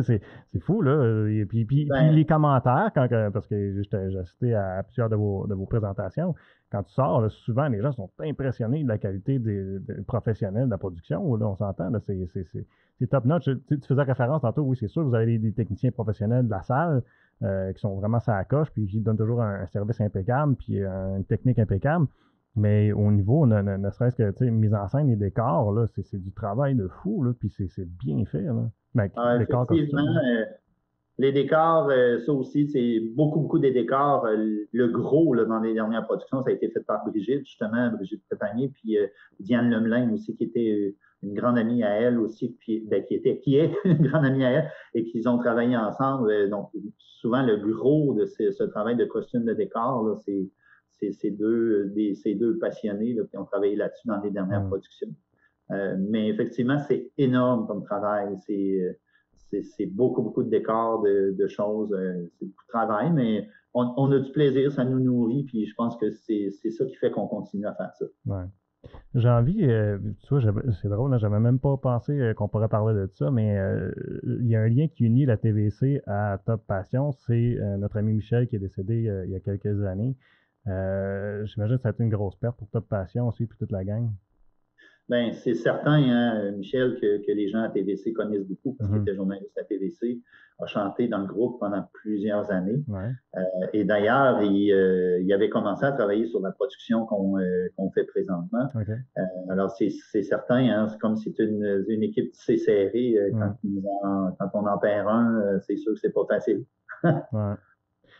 c'est fou, là. Et puis les commentaires, parce que j'ai assisté à plusieurs de vos présentations, quand tu sors, là, souvent, les gens sont impressionnés de la qualité des professionnels de la production. Là, on s'entend, là, c'est top notch. Tu faisais référence tantôt, oui, c'est sûr, vous avez des techniciens professionnels de la salle qui sont vraiment sur la coche, puis qui donnent toujours un service impeccable, puis une technique impeccable. Mais au niveau, ne serait-ce que mise en scène et décors, là, c'est du travail de fou, là, puis c'est bien fait. Là. Mais, effectivement, les décors, ça aussi, c'est beaucoup des décors. Le gros, là, dans les dernières productions, ça a été fait par Brigitte, justement, Brigitte Trépanier, puis Diane Lemelin aussi, qui était une grande amie à elle aussi, qui est une grande amie à elle, et qu'ils ont travaillé ensemble. Donc, souvent, le gros de ce travail de costume de décor, là, c'est ces deux passionnés là, qui ont travaillé là-dessus dans les dernières productions. Mais effectivement, c'est énorme comme travail. C'est beaucoup, beaucoup de décors, de choses. C'est beaucoup de travail, mais on a du plaisir, ça nous nourrit, puis je pense que c'est ça qui fait qu'on continue à faire ça. Ouais. J'ai envie, tu vois, c'est drôle, j'avais même pas pensé qu'on pourrait parler de ça, mais il y a un lien qui unit la TVC à Top Passion, c'est notre ami Michel qui est décédé il y a quelques années. J'imagine que ça a été une grosse perte pour Top Passion aussi, puis toute la gang. Bien, c'est certain, hein, Michel, que les gens à TVC connaissent beaucoup parce qu'il était journaliste à TVC, a chanté dans le groupe pendant plusieurs années. Ouais. Et d'ailleurs, il avait commencé à travailler sur la production qu'on fait présentement. Okay. Alors, c'est certain, hein, c'est comme si c'est une équipe tissée serrée. Quand on en perd un, c'est sûr que c'est pas facile. Ouais.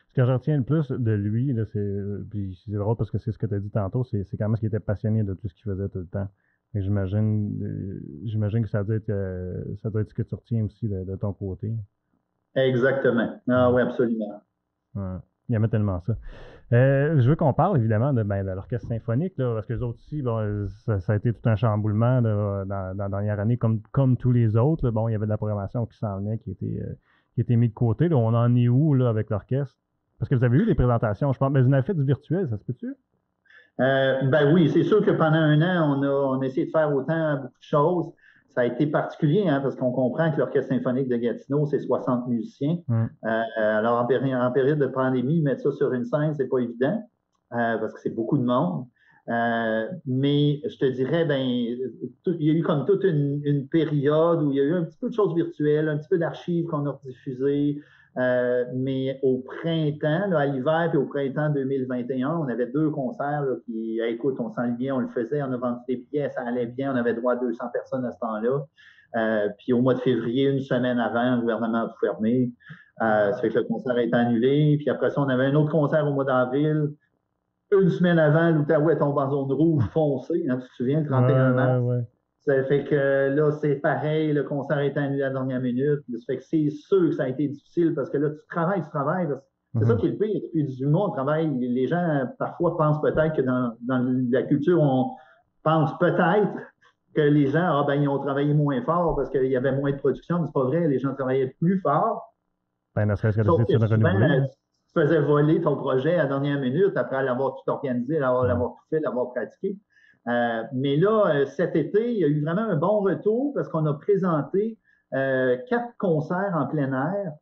Ce que je retiens le plus de lui, là, puis c'est drôle parce que c'est ce que tu as dit tantôt, c'est quand même qu'il était passionné de tout ce qu'il faisait tout le temps. Et j'imagine que ça doit être ce que tu retiens aussi de ton côté. Exactement. Ah oui, absolument. Ouais. Il aimait tellement ça. Je veux qu'on parle évidemment de l'orchestre symphonique, là, parce que les autres aussi, bon, ça a été tout un chamboulement dans la dernière année, comme tous les autres. Là. Bon, il y avait de la programmation qui s'en venait, qui était mise de côté. Là. On en est où là, avec l'orchestre? Parce que vous avez eu des présentations, je pense, mais vous en avez fait du virtuel, ça se peut-tu? Ben oui, c'est sûr que pendant un an, on a essayé de faire beaucoup de choses. Ça a été particulier, hein, parce qu'on comprend que l'Orchestre symphonique de Gatineau, c'est 60 musiciens. Alors, en période de pandémie, mettre ça sur une scène, c'est pas évident, parce que c'est beaucoup de monde. Mais je te dirais, il y a eu comme toute une période où il y a eu un petit peu de choses virtuelles, un petit peu d'archives qu'on a rediffusées. Mais au printemps, là, à l'hiver puis au printemps 2021, on avait 2 concerts là, qui, écoute, on s'enlignait, on le faisait, on a vendu des billets, ça allait bien, on avait droit à 200 personnes à ce temps-là. Puis au mois de février, une semaine avant, le gouvernement a tout fermé. Ça fait que le concert a été annulé. Puis après ça, on avait un autre concert au mois d'avril. Une semaine avant, l'Outaouais tombe en zone rouge foncée, hein, tu te souviens, le 31 mars. Ouais. Ça fait que là, c'est pareil, le concert a été annulé à la dernière minute. Ça fait que c'est sûr que ça a été difficile parce que là, tu travailles. C'est ça qui est le pire. Depuis 18 mois, on travaille. Les gens, parfois, pensent peut-être que dans la culture, on pense peut-être que les gens, ils ont travaillé moins fort parce qu'il y avait moins de production, mais c'est pas vrai. Les gens travaillaient plus fort. Ne serait-ce que Sauf que de renouveler. Tu te faisais voler ton projet à la dernière minute après l'avoir tout organisé, l'avoir tout fait, l'avoir pratiqué. Mais là, cet été, il y a eu vraiment un bon retour parce qu'on a présenté 4 concerts en plein air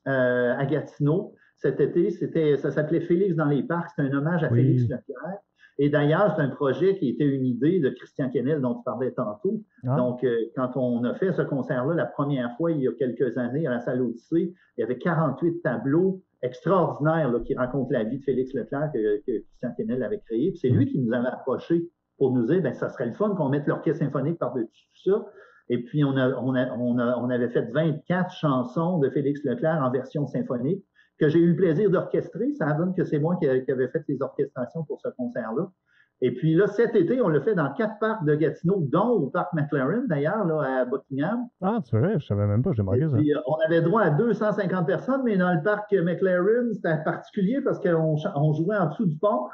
à Gatineau. Cet été, ça s'appelait Félix dans les parcs. C'était un hommage à Félix Leclerc. Et d'ailleurs, c'est un projet qui était une idée de Christian Quesnel dont tu parlais tantôt. Donc, quand on a fait ce concert-là la première fois, il y a quelques années, à la salle Odyssée, il y avait 48 tableaux extraordinaires là, qui racontent la vie de Félix Leclerc que Christian Quesnel avait créé. Puis c'est lui qui nous avait approchés pour nous dire, ça serait le fun qu'on mette l'orchestre symphonique par-dessus tout ça. Et puis, on avait fait 24 chansons de Félix Leclerc en version symphonique que j'ai eu le plaisir d'orchestrer. Ça donne que c'est moi qui avais fait les orchestrations pour ce concert-là. Et puis là, cet été, on l'a fait dans 4 parcs de Gatineau, dont au parc McLaren, d'ailleurs, là, à Buckingham. Ah, tu vois, je savais même pas, j'ai marqué ça. Puis, on avait droit à 250 personnes, mais dans le parc McLaren, c'était particulier parce qu'on jouait en dessous du pont.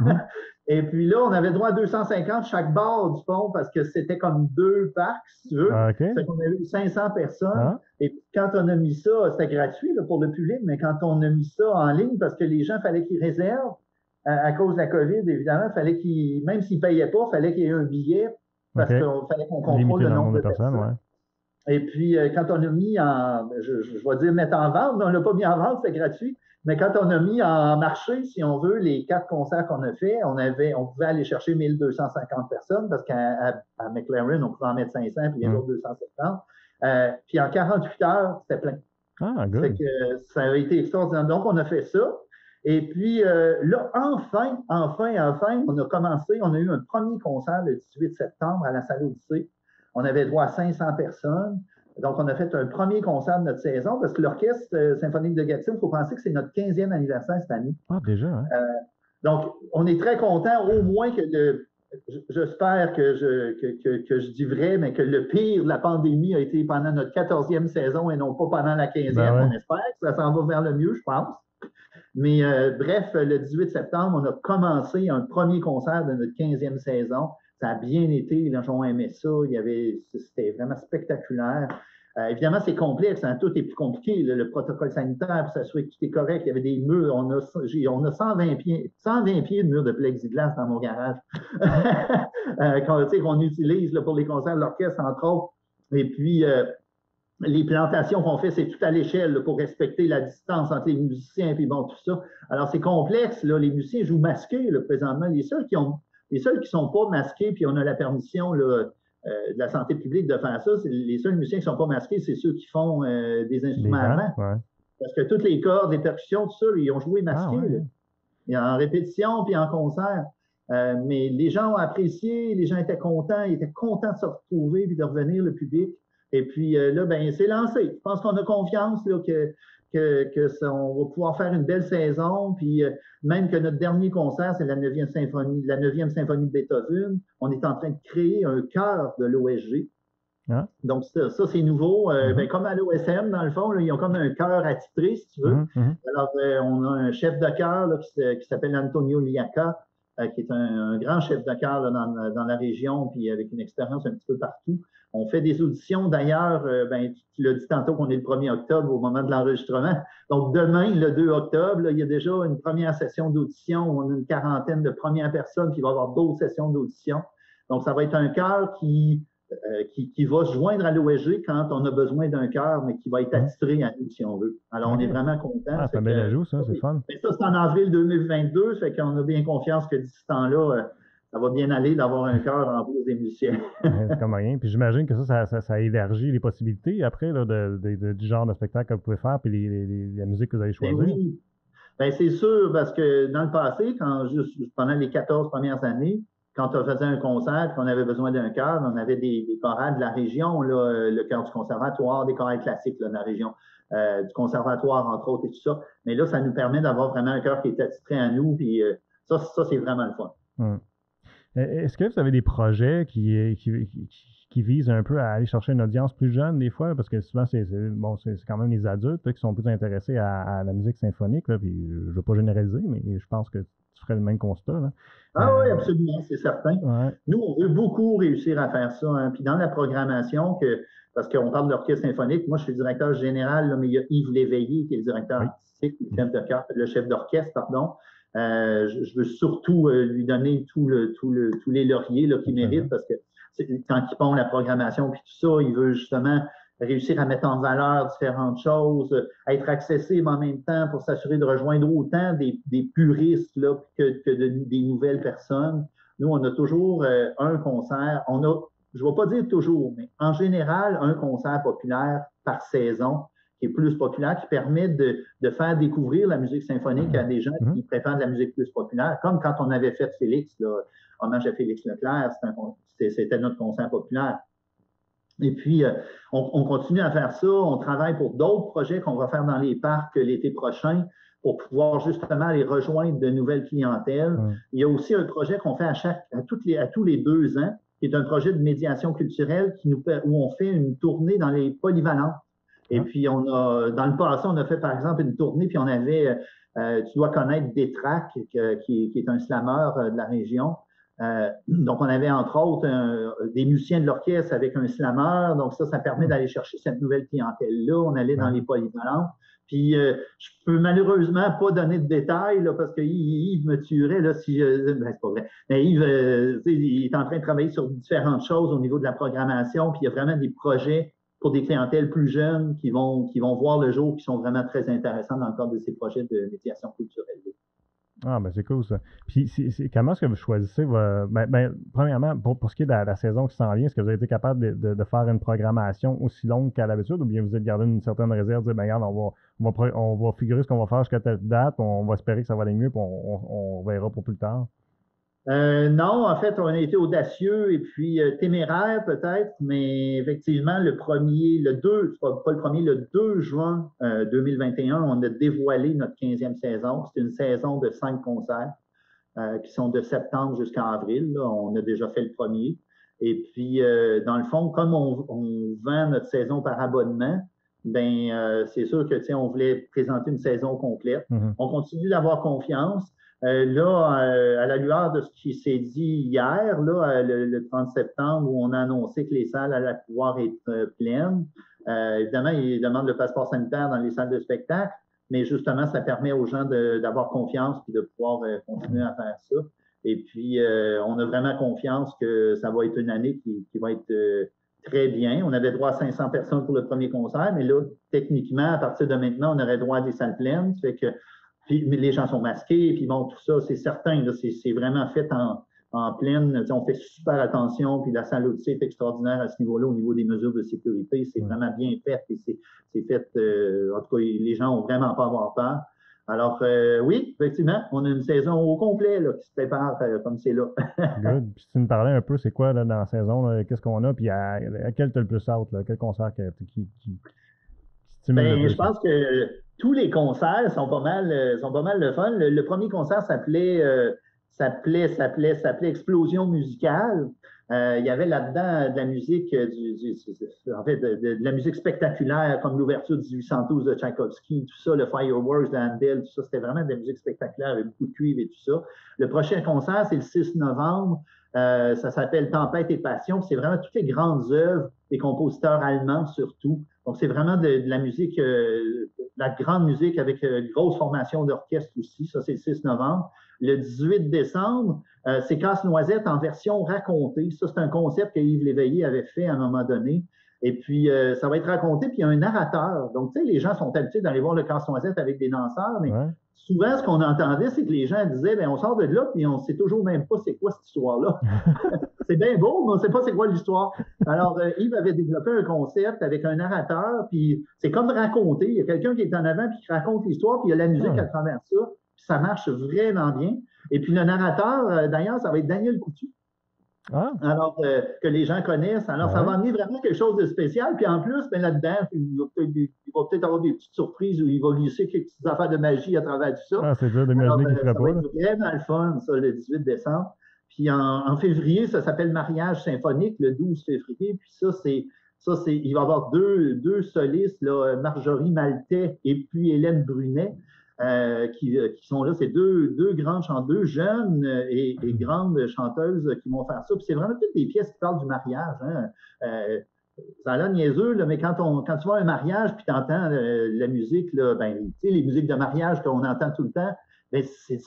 Et puis là, on avait droit à 250 chaque bord du pont parce que c'était comme 2 parcs, si tu veux. Okay. C'est qu'on avait eu 500 personnes. Et puis, quand on a mis ça, c'était gratuit là, pour le public, mais quand on a mis ça en ligne, parce que les gens, il fallait qu'ils réservent à cause de la COVID, évidemment, fallait qu'ils, même s'ils ne payaient pas, il fallait qu'il y ait un billet parce qu'il fallait qu'on contrôle le nombre de personnes. Ouais. Et puis, quand on a mis je vais dire mettre en vente, mais on ne l'a pas mis en vente, c'était gratuit. Mais quand on a mis en marché, si on veut, les 4 concerts qu'on a fait, on pouvait aller chercher 1250 personnes parce qu'à McLaren, on pouvait en mettre 500 puis les autres 250. Puis en 48 heures, c'était plein. Ah, good. Fait que ça a été extraordinaire. Donc, on a fait ça. Et puis là, enfin, on a commencé, on a eu un premier concert le 18 septembre à la salle Odyssée. On avait droit à 500 personnes. Donc, on a fait un premier concert de notre saison parce que l'Orchestre symphonique de Gatineau, il faut penser que c'est notre 15e anniversaire cette année. Ah, déjà, hein? Donc, on est très content au moins que j'espère que je dis vrai, mais que le pire de la pandémie a été pendant notre 14e saison et non pas pendant la 15e. Ben ouais. On espère que ça s'en va vers le mieux, je pense. Mais bref, le 18 septembre, on a commencé un premier concert de notre 15e saison. Ça a bien été, les gens aimaient ça. C'était vraiment spectaculaire. Évidemment, c'est complexe, hein, tout est plus compliqué. Le protocole sanitaire, pour s'assurer que tout est correct. Il y avait des murs. On a 120 pieds de murs de plexiglas dans mon garage qu'on utilise là, pour les concerts de l'orchestre, entre autres. Et puis, les plantations qu'on fait, c'est tout à l'échelle là, pour respecter la distance entre les musiciens et bon, tout ça. Alors, c'est complexe. Là. Les musiciens jouent masqués là, présentement. Les seuls qui ne sont pas masqués, puis on a la permission là, de la santé publique de faire ça, les seuls musiciens qui ne sont pas masqués, c'est ceux qui font des instruments avant. Ouais. Parce que toutes les cordes, les percussions, tout ça, ils ont joué masqués. Ah, ouais. Et en répétition, puis en concert. Mais les gens ont apprécié, les gens étaient contents, ils étaient contents de se retrouver puis de revenir, le public. Et puis là, ben, c'est lancé. Je pense qu'on a confiance là, on va pouvoir faire une belle saison. Puis même que notre dernier concert, c'est la 9e symphonie de Beethoven. On est en train de créer un chœur de l'OSG. Ah. Donc, ça c'est nouveau. Ben, comme à l'OSM, dans le fond, là, ils ont comme un chœur attitré, si tu veux. Alors, on a un chef de chœur là, qui s'appelle Antonio Liaca, qui est un grand chef de chœur là, dans la région, puis avec une expérience un petit peu partout. On fait des auditions. D'ailleurs, ben, tu l'as dit tantôt qu'on est le 1er octobre au moment de l'enregistrement. Donc, demain, le 2 octobre, là, il y a déjà une première session d'audition où on a une quarantaine de premières personnes, puis il va y avoir d'autres sessions d'audition. Donc, ça va être un chœur qui va se joindre à l'OSG quand on a besoin d'un chœur, mais qui va être attitré à nous, si on veut. Alors, on est vraiment contents. Ah, c'est un bel ajout, ça, c'est fun. Mais ça, c'est en avril 2022, ça fait qu'on a bien confiance que d'ici ce temps-là, ça va bien aller d'avoir un chœur en plus des musiciens. C'est comme rien. Puis j'imagine que ça élargit les possibilités après là, du genre de spectacle que vous pouvez faire, puis la musique que vous allez choisir. Ben oui. Ben, c'est sûr, parce que dans le passé, pendant les 14 premières années, quand on faisait un concert, qu'on avait besoin d'un chœur, on avait des chorales de la région, là, le chœur du conservatoire, des chorales classiques là, de la région, du conservatoire, entre autres, et tout ça. Mais là, ça nous permet d'avoir vraiment un chœur qui est attitré à nous, puis ça, c'est vraiment le fun. Est-ce que vous avez des projets qui visent un peu à aller chercher une audience plus jeune des fois? Parce que souvent, c'est quand même les adultes là, qui sont plus intéressés à la musique symphonique. Là, puis je ne veux pas généraliser, mais je pense que tu ferais le même constat. Là. Oui, absolument, c'est certain. Ouais. Nous, on veut beaucoup réussir à faire ça. Hein. Puis dans la programmation, parce qu'on parle de l'orchestre symphonique, moi, je suis le directeur général, là, mais il y a Yves Léveillé, qui est le directeur artistique, le chef d'orchestre, pardon. Je veux surtout lui donner tous les lauriers qu'il mérite, parce que quand il pond la programmation puis tout ça, il veut justement réussir à mettre en valeur différentes choses, être accessible en même temps pour s'assurer de rejoindre autant des puristes là, que des nouvelles personnes. Nous, on a toujours un concert. Je ne vais pas dire toujours, mais en général, un concert populaire par saison qui est plus populaire, qui permet de faire découvrir la musique symphonique à des gens qui préfèrent de la musique plus populaire, comme quand on avait fait Félix, là, hommage à Félix Leclerc, c'était notre concert populaire. Et puis, on continue à faire ça, on travaille pour d'autres projets qu'on va faire dans les parcs l'été prochain pour pouvoir justement aller rejoindre de nouvelles clientèles. Il y a aussi un projet qu'on fait à tous les 2 ans, qui est un projet de médiation culturelle où on fait une tournée dans les polyvalentes. Et puis, dans le passé, on a fait, par exemple, une tournée, puis on avait, tu dois connaître Détrac, qui est un slameur de la région. Donc, on avait, entre autres, des musiciens de l'orchestre avec un slameur. Donc, ça permet d'aller chercher cette nouvelle clientèle-là. On allait dans les polyvalentes. Puis, je peux malheureusement pas donner de détails, là, parce que Yves me tuerait, là, si c'est pas vrai. Mais Yves, il est en train de travailler sur différentes choses au niveau de la programmation, puis il y a vraiment des projets pour des clientèles plus jeunes qui vont voir le jour, qui sont vraiment très intéressants dans le cadre de ces projets de médiation culturelle. Ah, ben c'est cool ça. Puis, comment est-ce que vous choisissez? Premièrement, pour ce qui est de la saison qui s'en vient, est-ce que vous avez été capable de faire une programmation aussi longue qu'à l'habitude, ou bien vous êtes gardé une certaine réserve, de dire, ben regarde, on va figurer ce qu'on va faire jusqu'à telle date, on va espérer que ça va aller mieux, puis on verra pour plus tard? Non, en fait, on a été audacieux et puis téméraire peut-être, mais effectivement, le 2 juin 2021, on a dévoilé notre 15e saison. C'est une saison de 5 concerts. qui sont de septembre jusqu'à avril. Là. On a déjà fait le premier. Et puis, dans le fond, comme on vend notre saison par abonnement, c'est sûr que on voulait présenter une saison complète. On continue d'avoir confiance. À la lueur de ce qui s'est dit hier, là, le 30 septembre, où on a annoncé que les salles allaient pouvoir être pleines, évidemment, ils demandent le passeport sanitaire dans les salles de spectacle, mais justement, ça permet aux gens d'avoir confiance et de pouvoir continuer à faire ça. Et puis, on a vraiment confiance que ça va être une année qui va être très bien. On avait droit à 500 personnes pour le premier concert, mais là, techniquement, à partir de maintenant, on aurait droit à des salles pleines. Ça fait que mais les gens sont masqués, puis bon, tout ça, c'est certain. C'est vraiment fait en pleine. On fait super attention, puis la salle aussi est extraordinaire à ce niveau-là, au niveau des mesures de sécurité. C'est vraiment bien fait et c'est fait. En tout cas, les gens n'ont vraiment pas à avoir peur. Alors, oui, effectivement, on a une saison au complet là, qui se prépare comme c'est là. Good. Puis tu nous parlais un peu, c'est quoi là, dans la saison, qu'est-ce qu'on a, puis à quel tu as le plus hâte, là, quel concert qui stimule le plus? Je pense que tous les concerts sont pas mal le fun. Le premier concert s'appelait Explosion musicale. Il y avait là-dedans de la musique, en fait, de la musique spectaculaire, comme l'ouverture de 1812 de Tchaïkovski, tout ça, le Fireworks de Handel, tout ça, c'était vraiment de la musique spectaculaire avec beaucoup de cuivre et tout ça. Le prochain concert, c'est le 6 novembre. Ça s'appelle Tempête et Passion. C'est vraiment toutes les grandes œuvres des compositeurs allemands surtout. Donc, c'est vraiment de la musique, la grande musique avec une grosse formation d'orchestre aussi. Ça, c'est le 6 novembre. Le 18 décembre, c'est Casse-Noisette en version racontée. Ça, c'est un concept que Yves Léveillé avait fait à un moment donné. Et puis, ça va être raconté, puis il y a un narrateur. Donc, tu sais, les gens sont habitués d'aller voir le Casse-Noisette avec des danseurs, mais souvent, ce qu'on entendait, c'est que les gens disaient, on sort de là, puis on ne sait toujours même pas c'est quoi cette histoire-là. C'est bien beau, mais on ne sait pas c'est quoi l'histoire. Alors, Yves avait développé un concept avec un narrateur, puis c'est comme raconter. Il y a quelqu'un qui est en avant, puis qui raconte l'histoire, puis il y a la musique à travers ça. Puis ça marche vraiment bien. Et puis le narrateur, d'ailleurs, ça va être Daniel Coutu. Alors, que les gens connaissent. Alors, ça va amener vraiment quelque chose de spécial. Puis en plus, là-dedans, il va peut-être avoir des petites surprises où il va glisser quelques petites affaires de magie à travers tout ça. C'est dur d'imaginer qu'il ne ferait pas. C'est vraiment le fun, ça, le 18 décembre. Puis en février, ça s'appelle Mariage symphonique, le 12 février. Puis il va y avoir deux solistes, là, Marjorie Maltais et puis Hélène Brunet. Qui sont là, c'est deux jeunes et grandes chanteuses qui vont faire ça. Puis c'est vraiment toutes des pièces qui parlent du mariage. Hein. Ça a l'air niaiseux, là, mais quand tu vois un mariage puis tu entends la musique, là, les musiques de mariage qu'on entend tout le temps,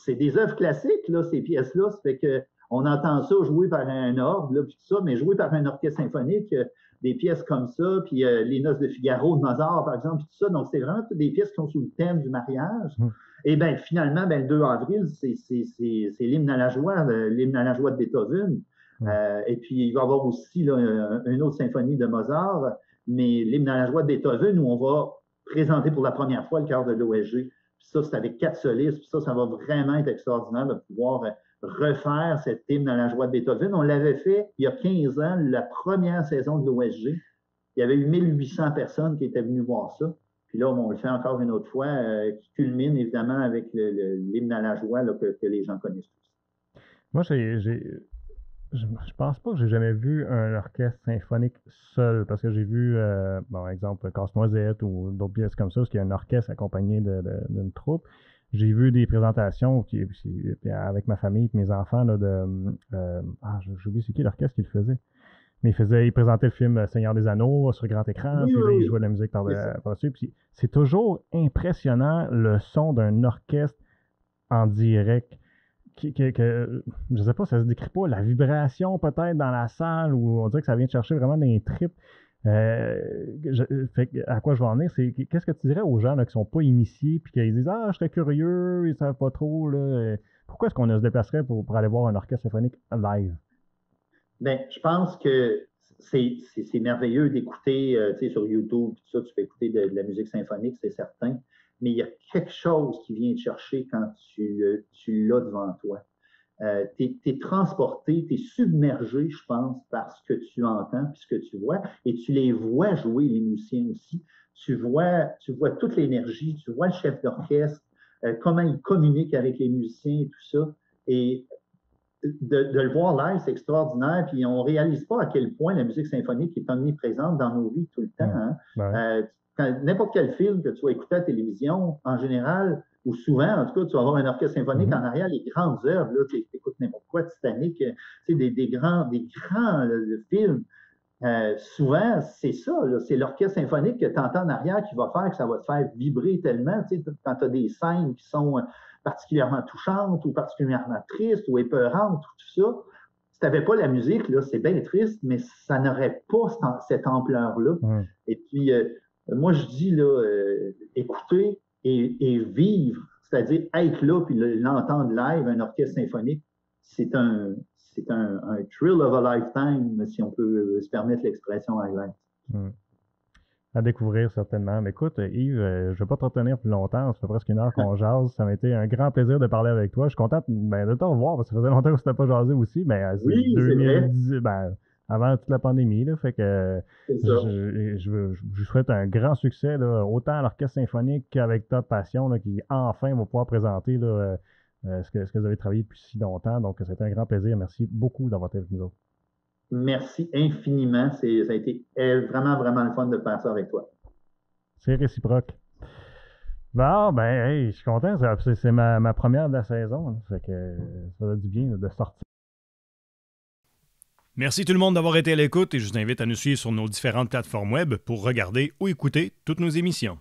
c'est des œuvres classiques, là, ces pièces-là. Ça fait qu'on entend ça joué par un orgue, là, puis tout ça, mais joué par un orchestre symphonique. Des pièces comme ça, puis les Noces de Figaro de Mozart, par exemple, puis tout ça. Donc, c'est vraiment toutes des pièces qui sont sous le thème du mariage. Et finalement, le 2 avril, c'est l'hymne à la joie de Beethoven. Et puis, il va y avoir aussi là, une autre symphonie de Mozart, mais l'hymne à la joie de Beethoven, où on va présenter pour la première fois le chœur de l'OSG. Puis ça, c'est avec 4 solistes. Puis ça va vraiment être extraordinaire de pouvoir refaire cet hymne à la joie de Beethoven. On l'avait fait il y a 15 ans, la première saison de l'OSG. Il y avait eu 1800 personnes qui étaient venues voir ça. Puis là, on le fait encore une autre fois, qui culmine évidemment avec l'hymne à la joie là, que les gens connaissent tous. Moi, je pense pas que j'ai jamais vu un orchestre symphonique seul, parce que j'ai vu, par exemple, Casse-Noisette ou d'autres pièces comme ça, parce qu'il y a un orchestre accompagné d'une troupe. J'ai vu des présentations avec ma famille et mes enfants là, j'ai oublié c'est qui l'orchestre qui le faisait. Mais il présentait le film Seigneur des Anneaux sur grand écran, puis là, il jouait de la musique par-dessus. Puis c'est toujours impressionnant le son d'un orchestre en direct. Je sais pas, ça se décrit pas. La vibration peut-être dans la salle, où on dirait que ça vient te chercher vraiment dans les tripes. À quoi je veux en venir, c'est qu'est-ce que tu dirais aux gens là, qui sont pas initiés puis qui disent je serais curieux, ils savent pas trop là, pourquoi est-ce qu'on se déplacerait pour aller voir un orchestre symphonique live? Je pense que c'est merveilleux d'écouter sur YouTube, tout ça, tu peux écouter de la musique symphonique, c'est certain, mais il y a quelque chose qui vient te chercher quand tu l'as devant toi. Tu es transporté, tu es submergé, je pense, par ce que tu entends puis ce que tu vois. Et tu les vois jouer, les musiciens aussi. Tu vois toute l'énergie, tu vois le chef d'orchestre, comment il communique avec les musiciens et tout ça. Et de le voir live, c'est extraordinaire. Puis on ne réalise pas à quel point la musique symphonique est omniprésente dans nos vies tout le temps. Hein. N'importe quel film que tu vas écouter à la télévision, en général, ou souvent, en tout cas, tu vas avoir un orchestre symphonique en arrière, les grandes œuvres, tu écoutes n'importe quoi, Titanic, des grands films. Souvent, c'est ça, c'est l'orchestre symphonique que tu entends en arrière qui va faire que ça va te faire vibrer tellement. Quand tu as des scènes qui sont particulièrement touchantes ou particulièrement tristes ou épeurantes, tout ça, si tu n'avais pas la musique, là, c'est bien triste, mais ça n'aurait pas cette ampleur-là. Et puis, moi, je dis, là, écouter et vivre, c'est-à-dire être là puis l'entendre live, un orchestre symphonique, c'est un thrill of a lifetime, si on peut se permettre l'expression anglaise. À découvrir certainement. Mais écoute, Yves, je ne vais pas te retenir plus longtemps. Ça fait presque 1 heure qu'on jase. Ça m'a été un grand plaisir de parler avec toi. Je suis content de te revoir parce que ça faisait longtemps que tu n'étais pas jasé aussi. Mais oui, 2010, avant toute la pandémie. Là, fait que je souhaite un grand succès, là, autant à l'Orchestre symphonique qu'avec Top Passion, là, qui enfin va pouvoir présenter là, ce que vous avez travaillé depuis si longtemps. Donc, ça a été un grand plaisir. Merci beaucoup d'avoir été avec nous autres. Merci infiniment. Ça a été vraiment, vraiment le fun de faire ça avec toi. C'est réciproque. Bon, ben, hey, je suis content. C'est ma première de la saison. Là. Fait que ça va du bien là, de sortir. Merci tout le monde d'avoir été à l'écoute et je vous invite à nous suivre sur nos différentes plateformes web pour regarder ou écouter toutes nos émissions.